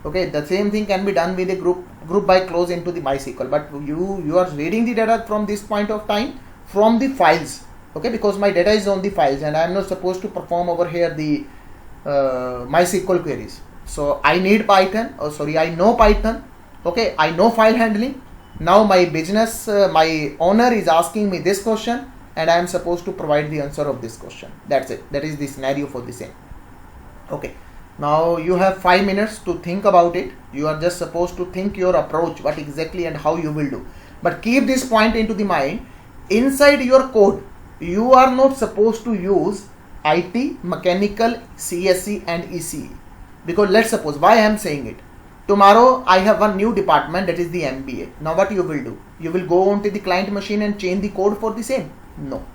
Okay, the same thing can be done with the group by clause into the MySQL, but you are reading the data from this point of time from the files. Okay, because my data is on the files and I am not supposed to perform over here the MySQL queries. So I need Python, I know Python. Okay, I know file handling. Now my business, my owner is asking me this question and I am supposed to provide the answer of this question. That's it. That is the scenario for the same. Okay, now you have 5 minutes to think about it. You are just supposed to think your approach, what exactly and how you will do. But keep this point into the mind. Inside your code, you are not supposed to use IT, mechanical, CSE and ECE. Because let's suppose, why I am saying it. Tomorrow I have one new department, that is the MBA. Now what you will do? You will go onto the client machine and change the code for the same? No.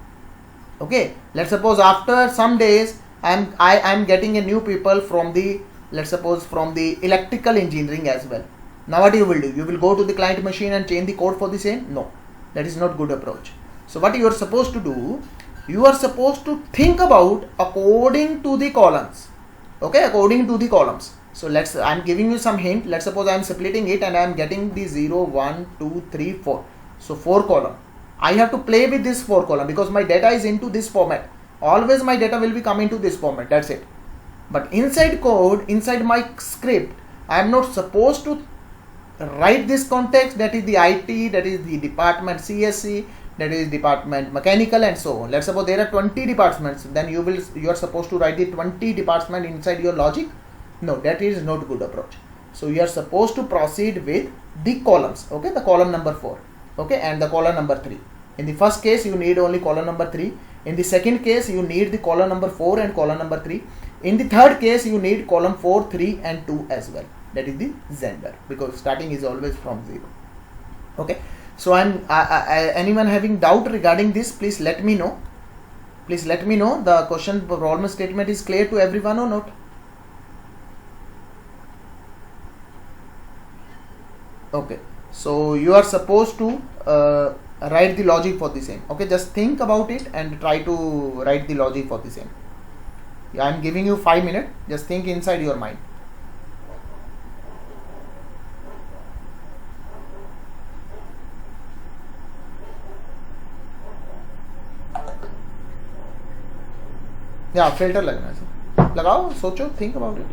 Okay, let's suppose after some days I am getting a new people from the, let's suppose from the electrical engineering as well. Now what you will do? You will go to the client machine and change the code for the same? No, that is not good approach. So what you are supposed to do, you are supposed to think about according to the columns. Okay, according to the columns. So I am giving you some hint. Let's suppose I am splitting it and I am getting the 0, 1, 2, 3, 4. So 4 column. I have to play with this 4 column because my data is into this format. Always my data will be coming to this format. That's it. But inside code, inside my script, I am not supposed to write this context. That is the IT, that is the department CSE, that is department mechanical and so on. Let's suppose there are 20 departments. Then you are supposed to write the 20 department inside your logic. No, that is not good approach. So you are supposed to proceed with the columns. Okay, the column number 4. Okay, and the column number 3. In the first case, you need only column number 3. In the second case, you need the column number 4 and column number 3. In the third case, you need column 4, 3 and 2 as well. That is the Xender, because starting is always from 0. Okay, so anyone having doubt regarding this, please let me know. Please let me know. The question problem statement is clear to everyone or not? Okay, so you are supposed to write the logic for the same. Okay, just think about it and try to write the logic for the same. I am giving you 5 minutes. Just think inside your mind. Yeah, filter लगना है sir. लगाओ, सोचो, think about it.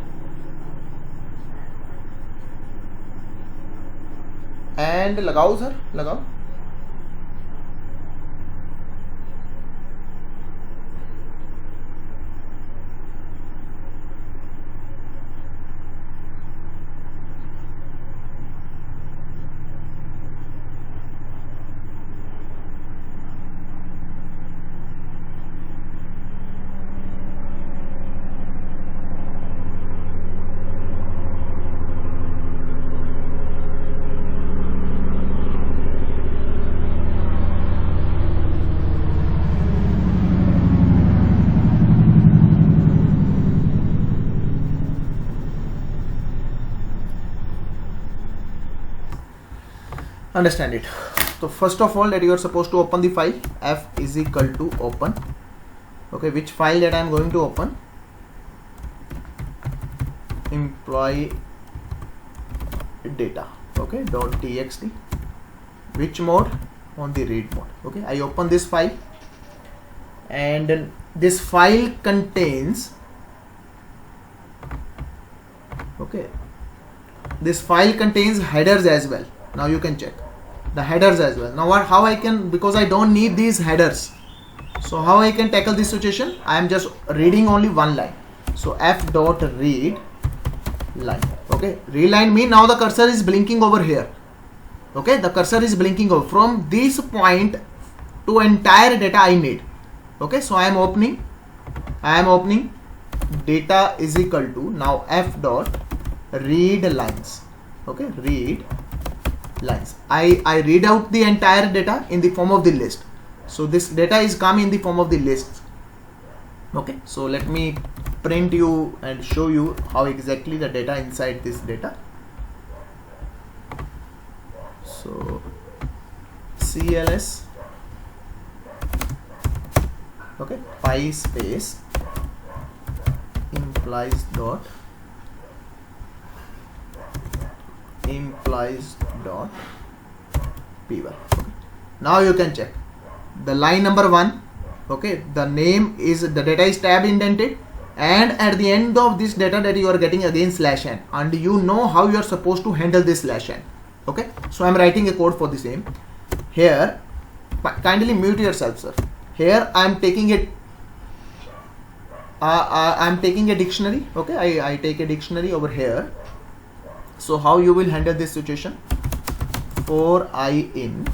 And लगाओ sir, लगाओ. Understand it. So first of all, that you are supposed to open the file. F is equal to open. Okay, which file that I am going to open? Employee data. Okay, .txt. Which mode? On the read mode. Okay, I open this file, and this file contains. Okay, this file contains headers as well. Now you can check the headers as well. Now how I can, because I don't need these headers, so how I can tackle this situation? I am just reading only one line. So f dot read line. Okay, read line mean now the cursor is blinking over here. Okay, the cursor is blinking over from this point to entire data I need. Okay, so I am opening data is equal to now f dot read lines. Okay, read lines. I read out the entire data in the form of the list. So this data is come in the form of the list. Okay, so let me print you and show you how exactly the data inside this data. So CLS, okay, py space implies dot py. Okay. Now you can check the line number 1. Okay, the name is, the data is tab indented, and at the end of this data that you are getting again /n, and you know how you are supposed to handle this /n. Okay, so I'm writing a code for the same. Here, kindly mute yourself, sir. Here I'm taking it. I'm taking a dictionary. Okay, I take a dictionary over here. So how you will handle this situation? For I in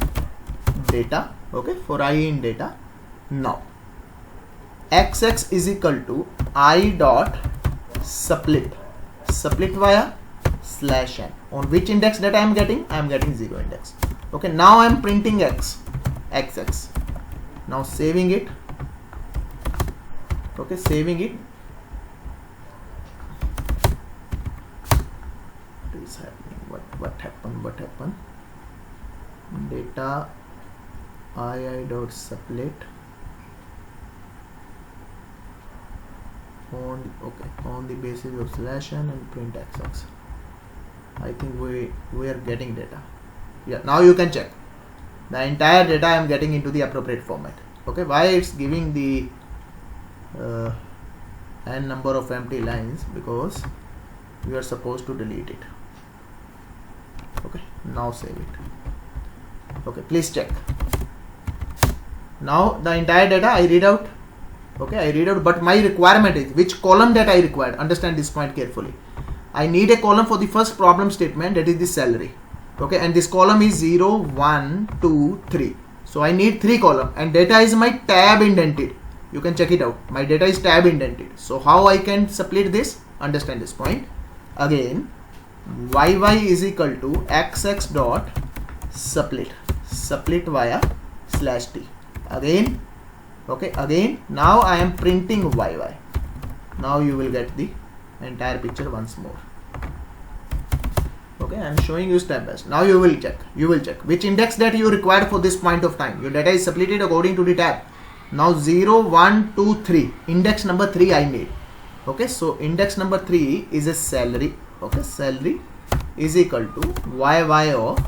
data. Okay, for I in data. Now xx is equal to I dot split via /n. On which index that I am getting? I am getting 0 index. Okay, now I am printing xx. Now saving it. Okay, saving it. What is happening? What happened? Data I dot split on the basis of /n and print xx. I think we are getting data. Yeah, now you can check the entire data I am getting into the appropriate format. Okay, why it's giving the n number of empty lines? Because we are supposed to delete it. Okay, now save it. Okay, please check. Now the entire data I read out. Okay, I read out, but my requirement is which column that I required. Understand this point carefully. I need a column for the first problem statement, that is the salary. Okay, and this column is 0, 1, 2, 3. So I need 3 columns, and data is my tab indented. You can check it out. My data is tab indented. So how I can split this? Understand this point. Again, yy is equal to xx dot split via /t. Again, okay, again, now I am printing yy. Now you will get the entire picture once more. Okay, I am showing you step by step. Now you will check which index that you required for this point of time. Your data is splitted according to the tab. Now 0, 1, 2, 3. Index number 3 I need. Okay, so index number 3 is a salary. Okay, salary is equal to yy of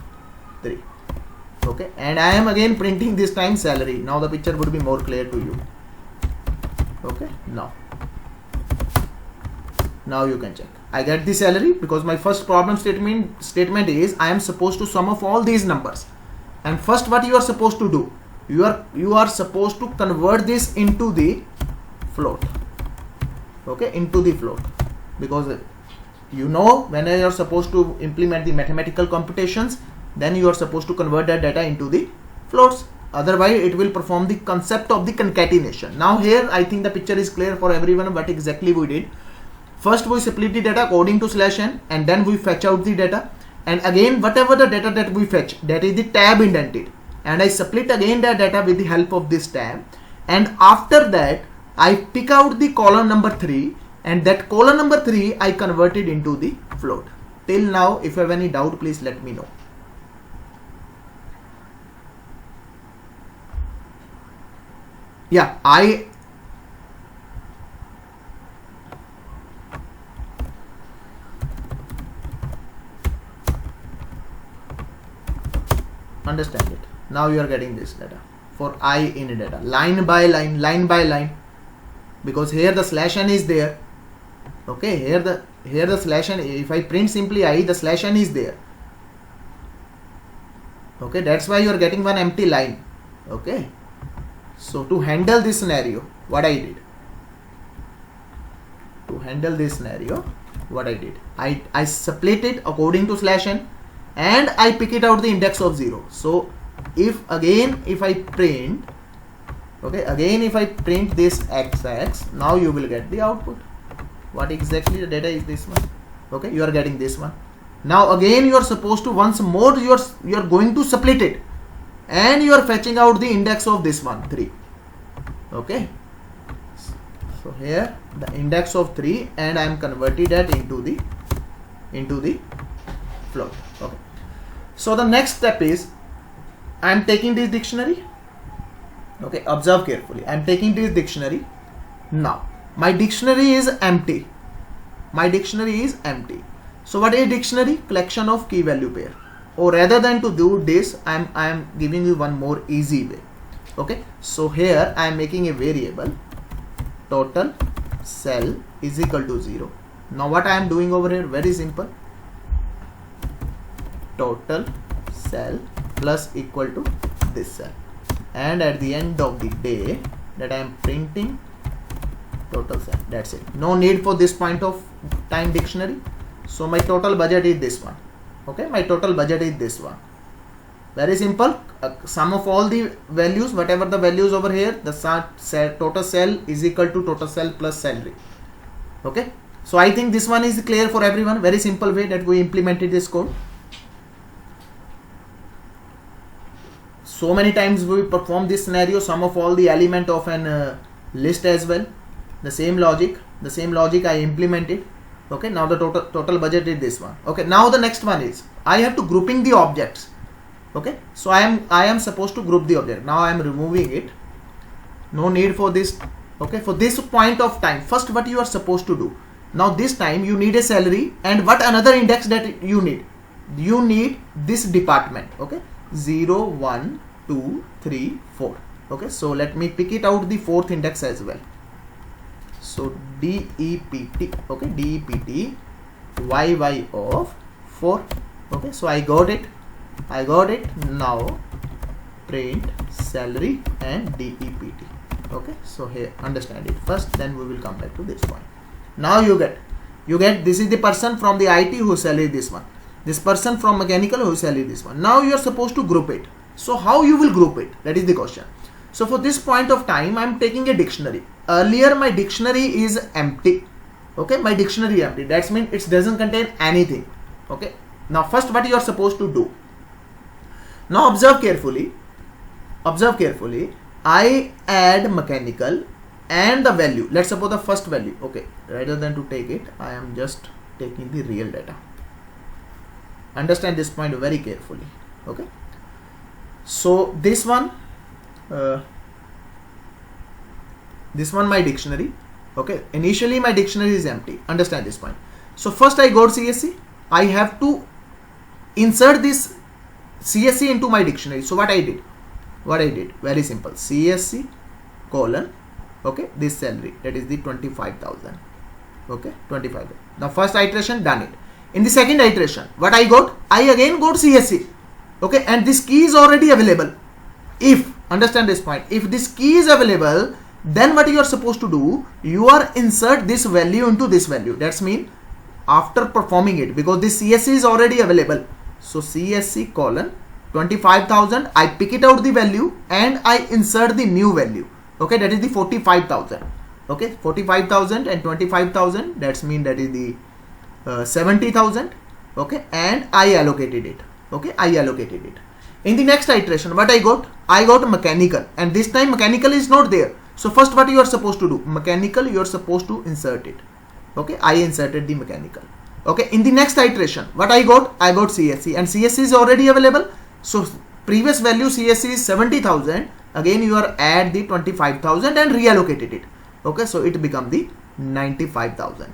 3. Okay, and I am again printing this time salary. Now the picture would be more clear to you. Okay, now you can check. I get the salary because my first problem statement is I am supposed to sum of all these numbers. And first what you are supposed to do, you are supposed to convert this into the float. Okay, into the float, because you know when you are supposed to implement the mathematical computations, then you are supposed to convert that data into the floats. Otherwise it will perform the concept of the concatenation. Now here I think the picture is clear for everyone what exactly we did. First we split the data according to /n, and then we fetch out the data, and again whatever the data that we fetch, that is the tab indented, and I split again that data with the help of this tab, and after that I pick out the column number 3, and that column number 3 I converted into the float. Till now, if you have any doubt, please let me know. Yeah, I understand it. Now you are getting this data for I in data, line by line, because here the /n is there. Okay, here the /n, if I print simply I, the /n is there. Okay, that's why you are getting one empty line. Okay, so to handle this scenario, what I did, I split it according to /n, and I pick it out the index of 0. So if I print, okay, if I print this xx, now you will get the output. What exactly the data is this one? Okay, you are getting this one. Now again you are supposed to once more you are going to split it, and you are fetching out the index of this one, 3. Okay, so here the index of 3, and I am converting that into the float. Okay, so the next step is I am taking this dictionary. Okay, observe carefully. I am taking this dictionary. Now my dictionary is empty. my dictionary is empty. So what is dictionary? Collection of key value pair. Or rather than to do this, I am giving you one more easy way. Okay, so here I am making a variable total cell is equal to 0. Now what I am doing over here, very simple, total cell plus equal to this cell, and at the end of the day that I am printing total cell. That's it. No need for this point of time dictionary. So my total budget is this one. Okay, my total budget is this one. Very simple. Sum of all the values, whatever the values over here, the total cell is equal to total cell plus salary. Okay, so I think this one is clear for everyone. Very simple way that we implemented this code. So many times we perform this scenario, sum of all the element of an list as well. The same logic I implemented. Okay, now the total budget is this one. Okay, now the next one is I have to grouping the objects. Okay, so I am supposed to group the object. Now I am removing it. No need for this. Okay, for this point of time, first what you are supposed to do. Now this time you need a salary, and what another index that you need? You need this department. Okay, 0, 1, 2, 3, 4. Okay, so let me pick it out the fourth index as well. So DEPT. Okay, DEPT YY of 4. Okay, so I got it. Now print salary and DEPT. Okay, so here understand it first, then we will come back to this point. Now you get this is the person from the IT who salary this one, this person from mechanical who salary this one. Now you are supposed to group it. So how you will group it? That is the question. So for this point of time, I am taking a dictionary. Earlier my dictionary is empty. Okay, my dictionary empty. That means it doesn't contain anything. Okay, now first what you are supposed to do? Now observe carefully. I add mechanical and the value. Let's suppose the first value. Okay, rather than to take it, I am just taking the real data. Understand this point very carefully. Okay, so this one my dictionary. Okay, initially my dictionary is empty. Understand this point. So first I go to CSC. I have to insert this CSC into my dictionary. So what I did very simple, CSC colon, okay, this salary, that is the 25,000. Okay, 25. Now first iteration done it. In the second iteration, what I got? I again got CSC. Okay, and this key is already available. If, understand this point, if this key is available, then what you are supposed to do? You are insert this value into this value. That's mean after performing it, because this CSC is already available. So CSC colon 25,000, I pick it out the value and I insert the new value. Okay, that is the 45,000. Okay, 45,000 and 25,000, that's mean that is the 70,000. Okay, and I allocated it. Okay, I allocated it. In the next iteration, what I got? I got mechanical, and this time mechanical is not there. So first what you are supposed to do? Mechanical, you are supposed to insert it. Okay, I inserted the mechanical. Okay, in the next iteration, what I got? I got CSC, and CSC is already available. So previous value CSC is 70,000. Again you are add the 25,000 and reallocated it. Okay, so it become the 95,000.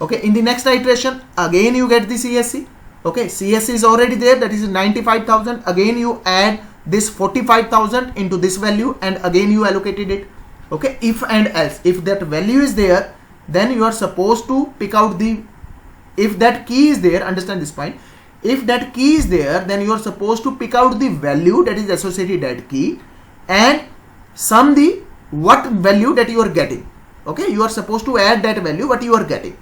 Okay, in the next iteration, again you get the CSC. Okay, CSC is already there, that is 95,000. Again you add this 45,000 into this value and again you allocated it. Okay, if and else, if that value is there, then you are supposed to pick out the, if that key is there, understand this point, if that key is there, then you are supposed to pick out the value that is associated with that key and sum the what value that you are getting. Okay, you are supposed to add that value what you are getting.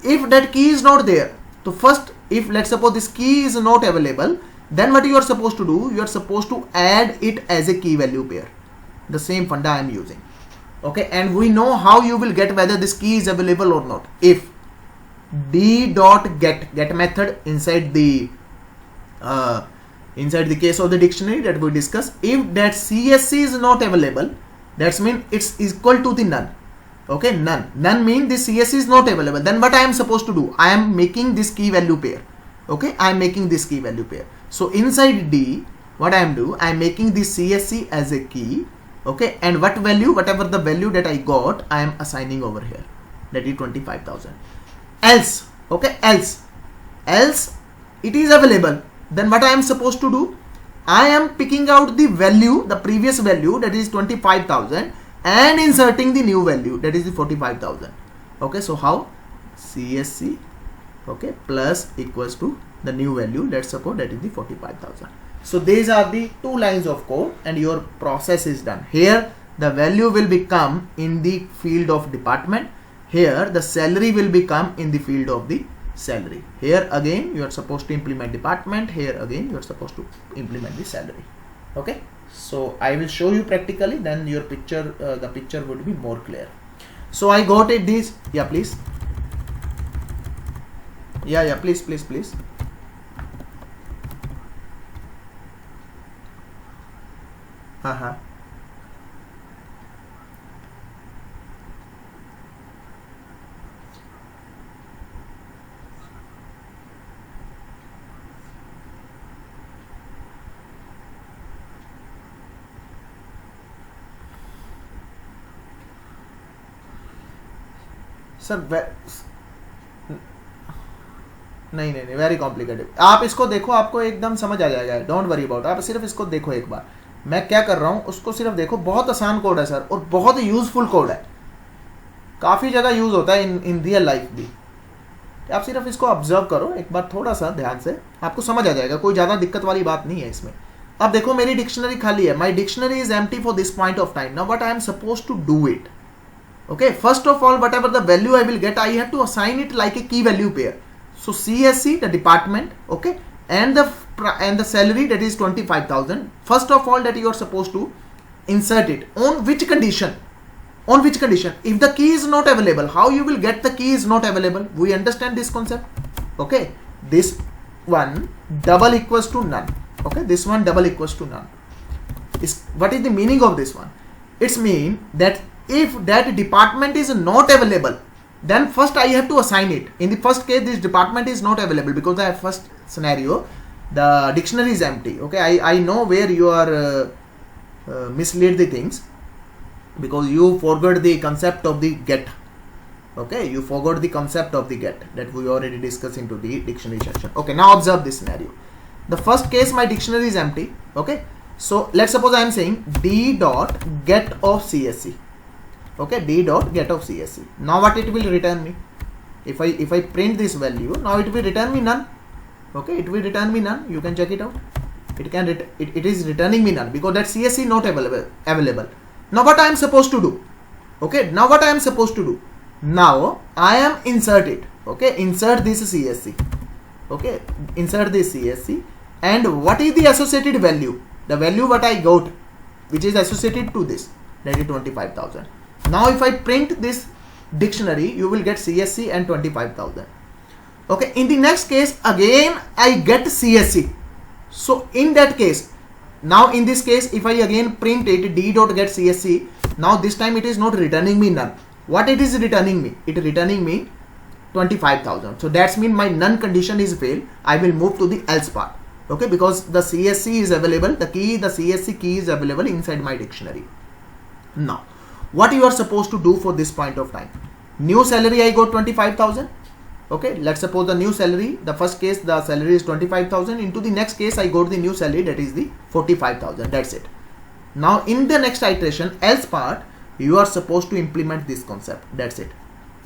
If that key is not there, so first, if let's suppose this key is not available, then what you are supposed to do? You are supposed to add it as a key value pair. The same funda I am using. Okay, and we know how you will get whether this key is available or not. If d.get method inside the case of the dictionary that we discussed, if that CSC is not available, that means it's equal to the none. Okay, none means this CSC is not available. Then what I am supposed to do? I am making this key value pair. Okay, I am making this key value pair. So inside D, what I am doing? I am making this CSC as a key. Okay, and what value, whatever the value that I got, I am assigning over here. That is 25,000. else, okay, else it is available, then what I am supposed to do? I am picking out the value, the previous value, that is 25,000, and inserting the new value, that is the 45,000. Okay, so how? CSC, okay, plus equals to the new value, let's suppose that is the 45,000. So these are the two lines of code and your process is done. Here the value will become in the field of department. Here the salary will become in the field of the salary. Here again you are supposed to implement department. Here again you are supposed to implement the salary. Okay, so I will show you practically, then your picture, the picture would be more clear. So I got it this, yeah please, yeah please. Sir नहीं very complicated. आप इसको देखो, आपको एकदम समझ आ जाएगा, don't worry about. आप सिर्फ इसको देखो एक बार, मैं क्या कर रहा हूँ उसको सिर्फ देखो. बहुत आसान कोड है सर, और बहुत यूजफुल कोड है, काफ़ी जगह यूज होता है इन रियल लाइफ भी. आप सिर्फ इसको ऑब्जर्व करो एक बार थोड़ा सा ध्यान से, आपको समझ आ जाएगा. कोई ज़्यादा दिक्कत वाली बात नहीं है इसमें. अब देखो मेरी डिक्शनरी खाली है. My dictionary is empty for this point of time. Now what I am suppose to do it. Okay, first of all, whatever the value I will get, I have to assign it like a key value pair. So CSC, the department, okay, and the salary, that is 25,000. First of all, that you are supposed to insert it. On which condition? On which condition? If the key is not available, how you will get the key is not available? We understand this concept. Okay, this one double equals to none. Okay, this one double equals to none. What is the meaning of this one? It's mean that if that department is not available, then first I have to assign it. In the first case, this department is not available because the first scenario, the dictionary is empty. Okay, I know where you are mislead the things, because you forgot the concept of the get. Okay, you forgot the concept of the get that we already discussed into the dictionary section. Okay, now observe this scenario. The first case, my dictionary is empty. Okay, so let's suppose I am saying d dot get of CSC. Okay, d dot get of CSC. Now what it will return me? If I print this value, now it will return me none. Okay, it will return me none. You can check it out. It is returning me none because that CSC not available. Now what I am supposed to do? Okay, now what I am supposed to do? Now I am insert it. Okay, insert this CSC. Okay, insert this CSC, and what is the associated value? The value what I got, which is associated to this, that is 25,000. Now if I print this dictionary, you will get CSC and 25,000. Okay, in the next case again I get CSC. So in that case, now in this case, if I again print it d dot get CSC, now this time it is not returning me none. What it is returning me? It is returning me 25,000. So that's mean my none condition is failed. I will move to the else part. Okay, because the CSC is available, the CSC key is available inside my dictionary. Now what you are supposed to do for this point of time? New salary I got 25,000. Okay, let's suppose the new salary, the first case the salary is 25,000. Into the next case I got the new salary, that is the 45,000. That's it. Now in the next iteration, else part, you are supposed to implement this concept. That's it.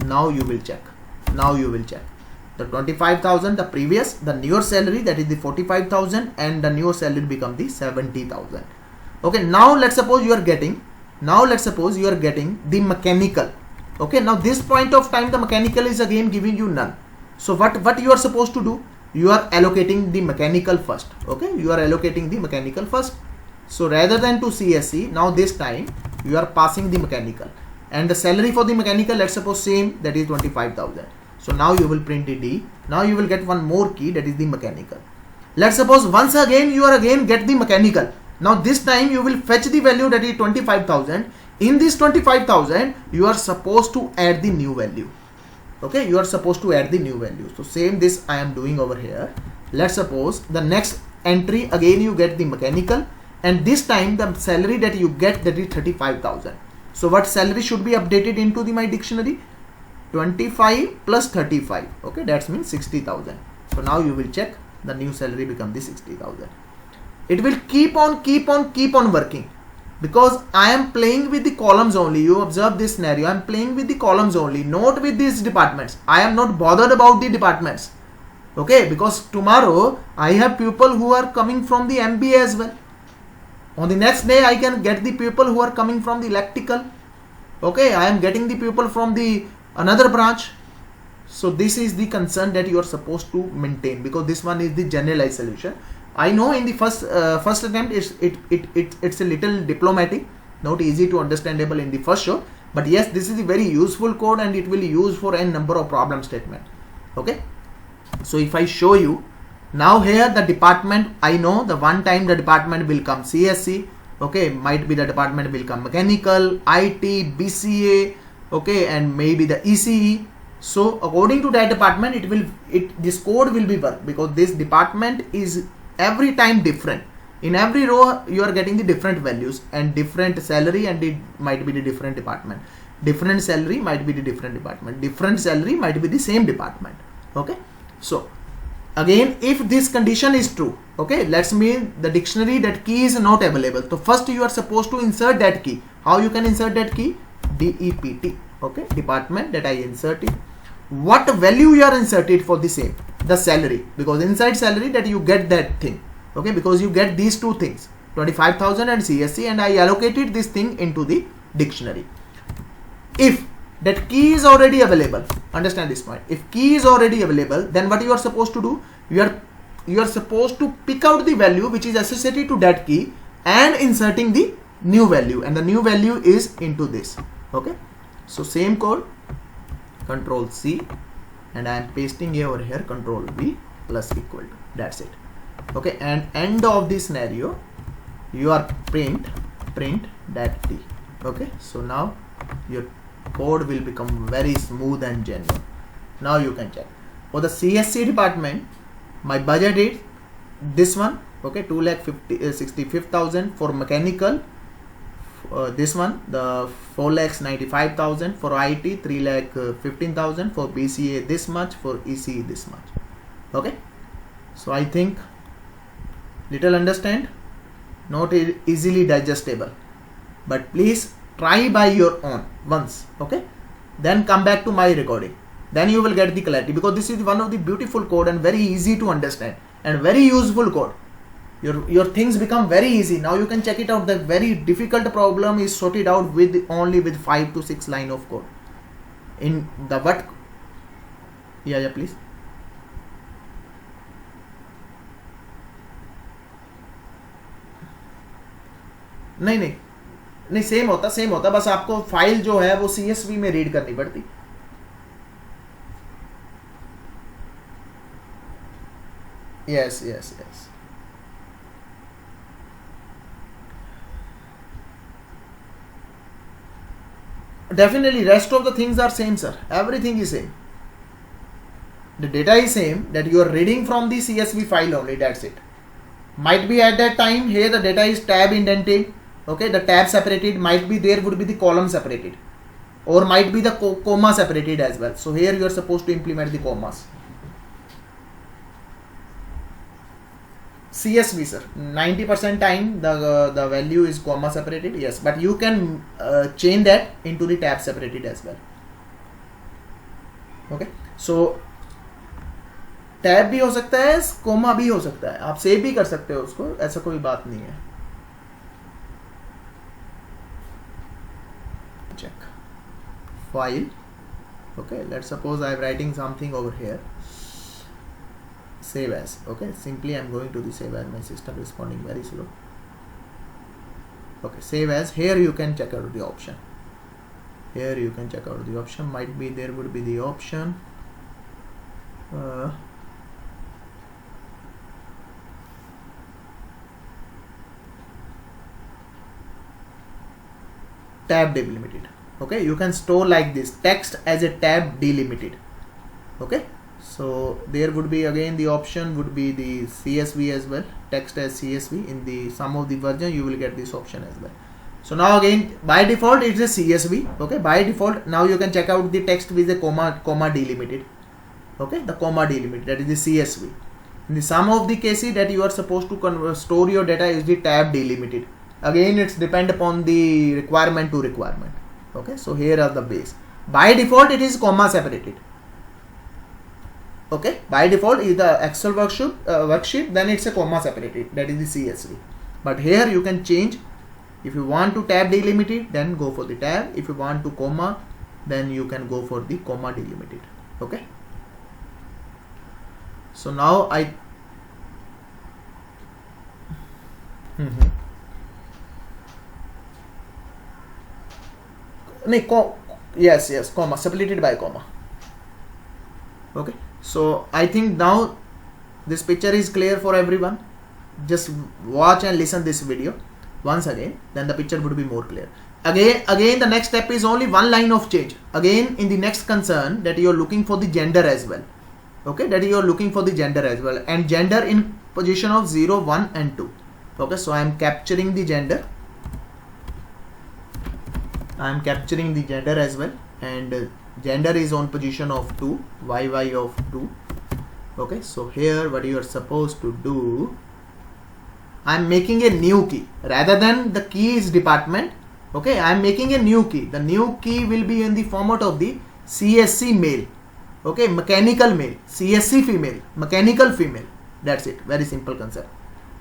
Now you will check. Now you will check the 25,000, the previous, the newer salary, that is the 45,000, and the newer salary become the 70,000. Okay, now let's suppose you are getting. Now let's suppose you are getting the mechanical. Okay, now this point of time the mechanical is again giving you none. So what you are supposed to do? You are allocating the mechanical first. Okay, you are allocating the mechanical first. So rather than to CSC, now this time you are passing the mechanical, and the salary for the mechanical, let's suppose same, that is 25,000. So now you will print the D. Now you will get one more key, that is the mechanical. Let's suppose once again you are again get the mechanical. Now this time you will fetch the value, that is 25,000. In this 25,000 you are supposed to add the new value. Okay, you are supposed to add the new value. So same this I am doing over here. Let's suppose the next entry again you get the mechanical, and this time the salary that you get, that is 35,000. So what salary should be updated into my dictionary? 25 plus 35. Okay, that means 60,000. So now you will check the new salary become the 60,000. It will keep on working, because I am playing with the columns only. You observe this scenario, I am playing with the columns only, not with these departments. I am not bothered about the departments. Okay, because tomorrow I have people who are coming from the MBA as well. On the next day I can get the people who are coming from the electrical. Okay, I am getting the people from the another branch. So this is the concern that you are supposed to maintain, because this one is the generalized solution. I know in the first attempt it's a little diplomatic, not easy to understandable in the first show, but yes, this is a very useful code and it will be used for n number of problem statement. Okay, so if I show you now here the department, I know the one time the department will come CSC. Okay, might be the department will come mechanical, IT, BCA, okay, and maybe the ECE. So according to that department, this code will be work, because this department is every time different. In every row you are getting the different values and different salary, and it might be the different department. Different salary might be the different department. Different salary might be the same department. Okay, so again, if this condition is true, okay, let's mean the dictionary that key is not available. So first you are supposed to insert that key. How you can insert that key? DEPT. Okay, department that I inserted. What value you are inserted for the same? The salary, because inside salary that you get that thing. Okay, because you get these two things, 25,000 and CSC, and I allocated this thing into the dictionary. If that key is already available, understand this point, if key is already available, then what you are supposed to do? You are supposed to pick out the value which is associated to that key and inserting the new value, and the new value is into this. Okay, so same code, Control C, and I am pasting here over here, Control V plus equal to, that's it. Okay, and end of this scenario you are print that T. Okay, so now your code will become very smooth and genuine. Now you can check for the CSC department. My budget is this one. Okay, 2,65,000 for mechanical. This one, the 4,95,000 for IT, 3,15,000 for BCA, this much for ECE, this much. Okay, so I think little understand, not easily digestible, but please try by your own once. Okay, then come back to my recording, then you will get the clarity, because this is one of the beautiful code and very easy to understand and very useful code. Your things become very easy. Now you can check it out. The very difficult problem is sorted out with only with 5 to 6 line of code. In the what? Yeah, please. नहीं same होता बस आपको file जो है वो CSV में read करनी पड़ती. Yes. Definitely rest of the things are same, sir. Everything is same. The data is same, that you are reading from the CSV file only, that's it. Might be at that time here the data is tab indented. Okay, the tab separated, might be there would be the column separated, or might be the comma separated as well. So here you are supposed to implement the commas. CSV, sir, 90% time the value is comma separated. Yes, but you can change that into the tab separated as well. Okay, so tab भी हो सकता है, coma भी हो सकता है, आप save भी कर सकते हो उसको, ऐसा कोई बात नहीं है. Check file. Okay, let's suppose I am writing something over here. Save as. Okay, simply I am going to the save as. My system responding very slow. Okay, save as. Here you can check out the option. Here you can check out the option. Might be there would be the option. Tab delimited. Okay, you can store like this, text as a tab delimited. Okay, so there would be again the option would be the CSV as well, text as CSV. In the some of the version you will get this option as well. So now again, by default it's a CSV. Okay, by default now you can check out the text with the comma delimited. Okay, the comma delimited, that is the CSV. In the some of the cases that you are supposed to store your data is the tab delimited. Again, it's depend upon the requirement to requirement. Okay, so here are the base. By default it is comma separated. Okay, by default is the Excel worksheet, then it's a comma separated, that is the CSV. But here you can change. If you want to tab delimited, then go for the tab. If you want to comma, then you can go for the comma delimited. Okay, so now I yes, comma separated by comma. Okay, so I think now this picture is clear for everyone. Just watch and listen this video once again, then the picture would be more clear. Again the next step is only one line of change. Again, in the next concern, that you are looking for the gender as well. Okay, that you are looking for the gender as well, and gender in position of 0, 1 and 2. Okay, so I am capturing the gender. I am capturing the gender as well, and gender is on position of 2, YY of 2. Okay, so here what you are supposed to do, I am making a new key rather than the key is department. Okay, I am making a new key. The new key will be in the format of the CSC male. Okay, mechanical male, CSC female, mechanical female. That's it. Very simple concept.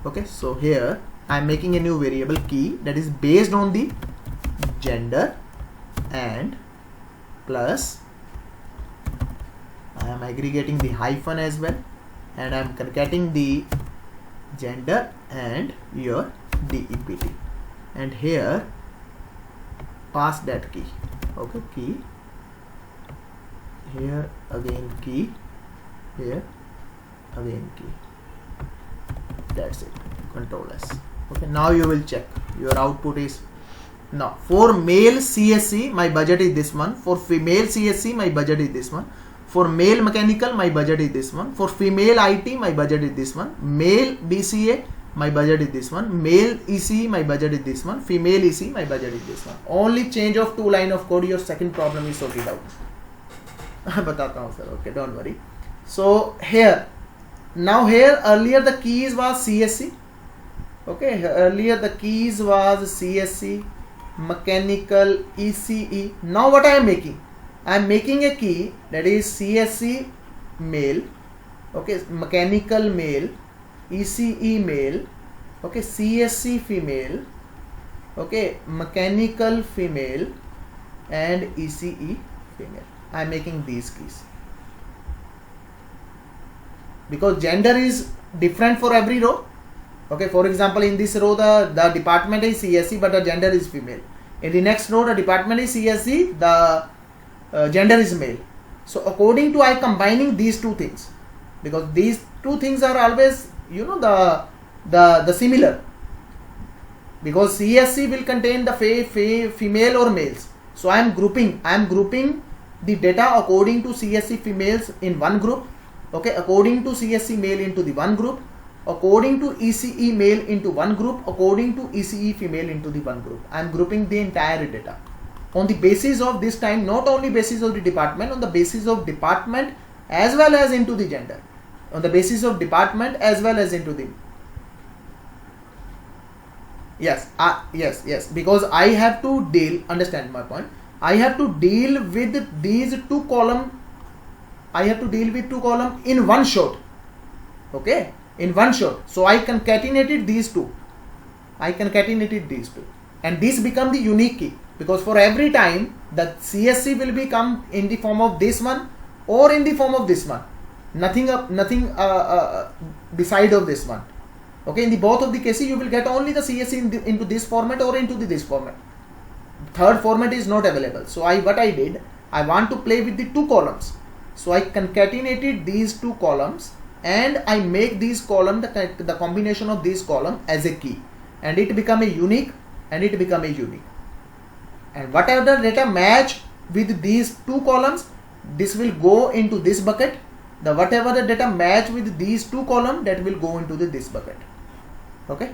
Okay, so here I am making a new variable key that is based on the gender, and plus I am aggregating the hyphen as well, and I am concatenating the gender and your DEPT, and here pass that key. Okay, key, here again key, here again key. That's it. Control S. Okay, now you will check your output is, now for male CSC my budget is this one, for female CSC my budget is this one, for male mechanical my budget is this one, for female IT my budget is this one, male BCA my budget is this one, male EC my budget is this one, female EC my budget is this one. Only change of 2 line of code, your second problem is sorted out. बताता हूँ sir. Okay, don't worry. So here, now here earlier the keys was CSC. Okay, earlier the keys was CSC, mechanical, ECE. Now what I am making? I am making a key that is CSC male, okay, mechanical male, ECE male, okay, CSC female, okay, mechanical female, and ECE female. I am making these keys because gender is different for every row. Okay, for example, in this row the department is CSC but the gender is female. In the next row the department is CSC, the gender is male. So according to I combining these two things, because these two things are always, you know, the similar, because CSC will contain the female or males. So I am grouping the data according to CSC females in one group, okay, according to CSC male into the one group, according to ECE male into one group, according to ECE female into the one group. I am grouping the entire data on the basis of this time, not only basis of the department, on the basis of department as well as into the gender, on the basis of department as well as into the, yes, because I have to deal, understand my point, I have to deal with these two column, I have to deal with two column in one shot. Okay, in one shot. So I concatenated these two, and this become the unique key, because for every time the CSC will become in the form of this one or in the form of this one, nothing beside of this one. Okay, in the both of the cases you will get only the CSC into this format or into this format. Third format is not available. So what I did, I want to play with the two columns, so I concatenated these two columns and I make these column, the combination of these column as a key, and it become a unique, and whatever data match with these two columns, this will go into this bucket. The whatever the data match with these two columns, that will go into this bucket. Okay,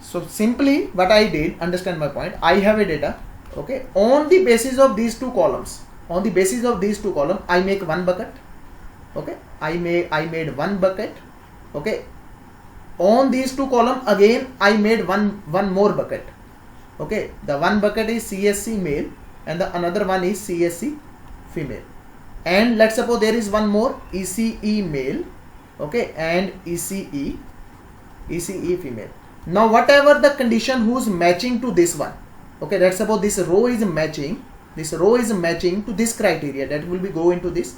So simply what I did, understand my point, I have a data, okay, on the basis of these two columns, I make one bucket, okay, I made one bucket, okay, on these two columns again I made one more bucket, okay, the one bucket is CSC male and the another one is CSC female, and let's suppose there is one more ECE male, okay, and ECE female. Now whatever the condition who's matching to this one, okay, let's suppose this row is matching to this criteria, that will be go into this.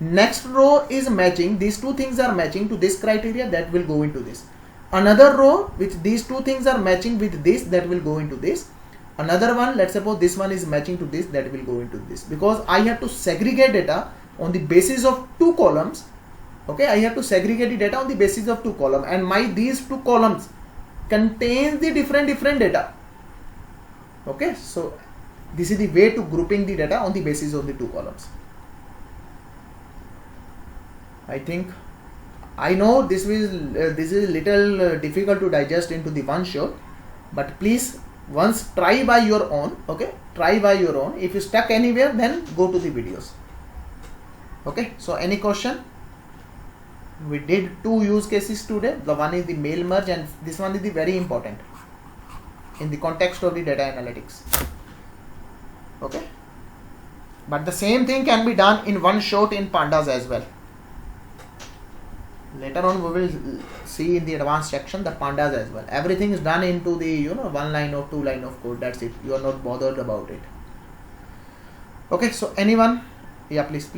Next row is matching, these two things are matching to this criteria, that will go into this. Another row which these two things are matching with this, that will go into this. Another one, let's suppose this one is matching to this, that will go into this, because I have to segregate data on the basis of two columns, okay, I have to segregate the data on the basis of two columns, and these two columns contains the different data, okay. So this is the way to grouping the data on the basis of the two columns. I think, I know this is little difficult to digest into the one shot, but please once try by your own, okay, try by your own. If you stuck anywhere, then go to the videos, okay. So any question? We did two use cases today. The one is the mail merge, and this one is the very important in the context of the data analytics, okay. But the same thing can be done in one shot in pandas as well. Later on we will see in the advanced section the pandas as well. Everything is done into the one line or two line of code. That's it. You are not bothered about it. Okay. So anyone? Yeah, please.